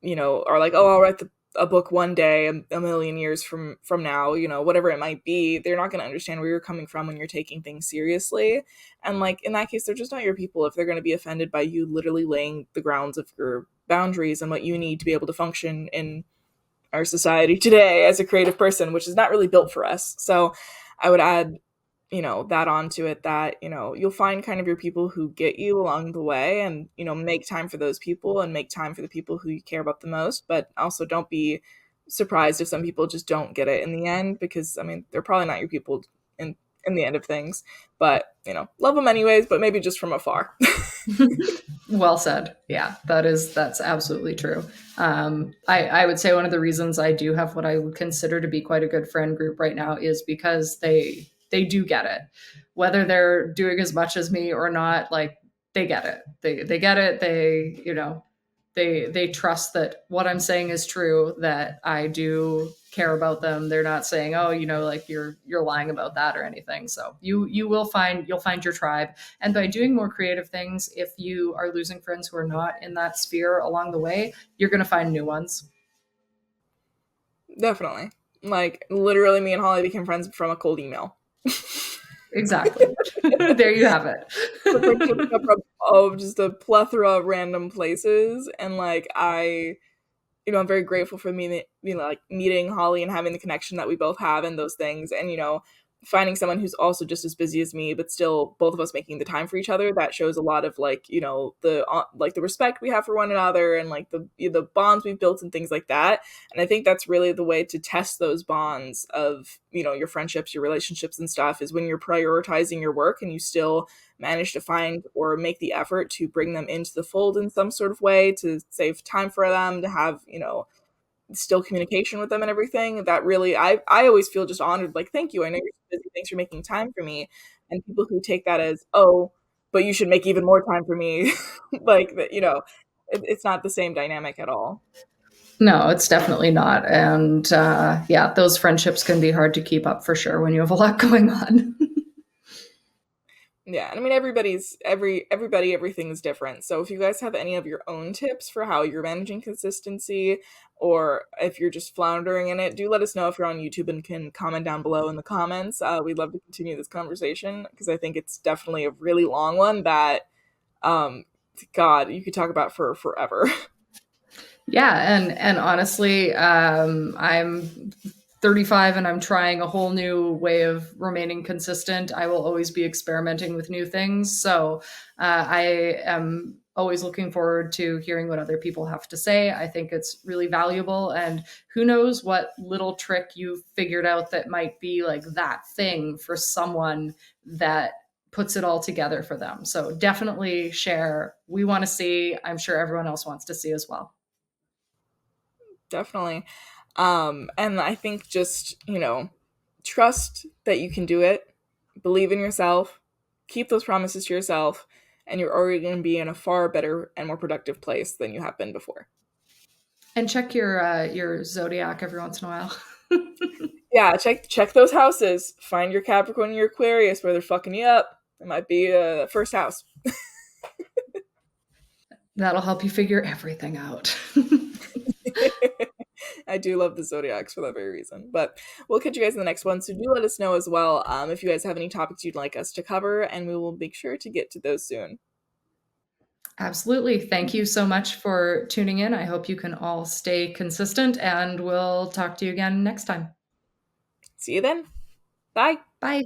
are like, oh, I'll write a book one day, a million years from now, whatever it might be. They're not going to understand where you're coming from when you're taking things seriously. And like in that case, they're just not your people if they're going to be offended by you literally laying the grounds of your boundaries and what you need to be able to function in our society today as a creative person, which is not really built for us. So I would add, that onto it, that, you'll find kind of your people who get you along the way, and, make time for those people and make time for the people who you care about the most. But also don't be surprised if some people just don't get it in the end, because I mean, they're probably not your people in in the end of things. But, love them anyways, but maybe just from afar. Well said. Yeah, that's absolutely true. I would say one of the reasons I do have what I would consider to be quite a good friend group right now is because they do get it, whether they're doing as much as me or not. Like, they get it. They get it. They trust that what I'm saying is true, that I do care about them. They're not saying, oh, like you're lying about that or anything. So you'll find your tribe. And by doing more creative things, if you are losing friends who are not in that sphere along the way, you're going to find new ones. Definitely. Like, literally, me and Holly became friends from a cold email. Exactly. There you have it. With friendships of just a plethora of random places, and like I'm very grateful for me, like meeting Holly and having the connection that we both have and those things, and finding someone who's also just as busy as me, but still both of us making the time for each other. That shows a lot of like the respect we have for one another, and like the bonds we've built and things like that. And I think that's really the way to test those bonds of your friendships, your relationships and stuff, is when you're prioritizing your work and you still manage to find or make the effort to bring them into the fold in some sort of way, to save time for them, to have still communication with them and everything. That really, I always feel just honored, like, thank you, I know you're so busy, thanks for making time for me. And people who take that as, oh, but you should make even more time for me, like that, it's not the same dynamic at all. No, it's definitely not. And yeah, those friendships can be hard to keep up for sure when you have a lot going on. Yeah, and I mean everything's different. So if you guys have any of your own tips for how you're managing consistency, or if you're just floundering in it, do let us know if you're on YouTube and can comment down below in the comments. We'd love to continue this conversation because I think it's definitely a really long one that, God, you could talk about for forever. Yeah, and honestly, I'm 35 and I'm trying a whole new way of remaining consistent. I will always be experimenting with new things. So I am always looking forward to hearing what other people have to say. I think it's really valuable. And who knows what little trick you've figured out that might be like that thing for someone that puts it all together for them. So definitely share. We want to see. I'm sure everyone else wants to see as well. Definitely. And I think just, trust that you can do it, believe in yourself, keep those promises to yourself, and you're already going to be in a far better and more productive place than you have been before. And check your zodiac every once in a while. Yeah, check those houses. Find your Capricorn and your Aquarius where they're fucking you up. It might be first house. That'll help you figure everything out. I do love the zodiacs for that very reason. But we'll catch you guys in the next one. So do let us know as well if you guys have any topics you'd like us to cover, and we will make sure to get to those soon. Absolutely. Thank you so much for tuning in. I hope you can all stay consistent, and we'll talk to you again next time. See you then. Bye. Bye.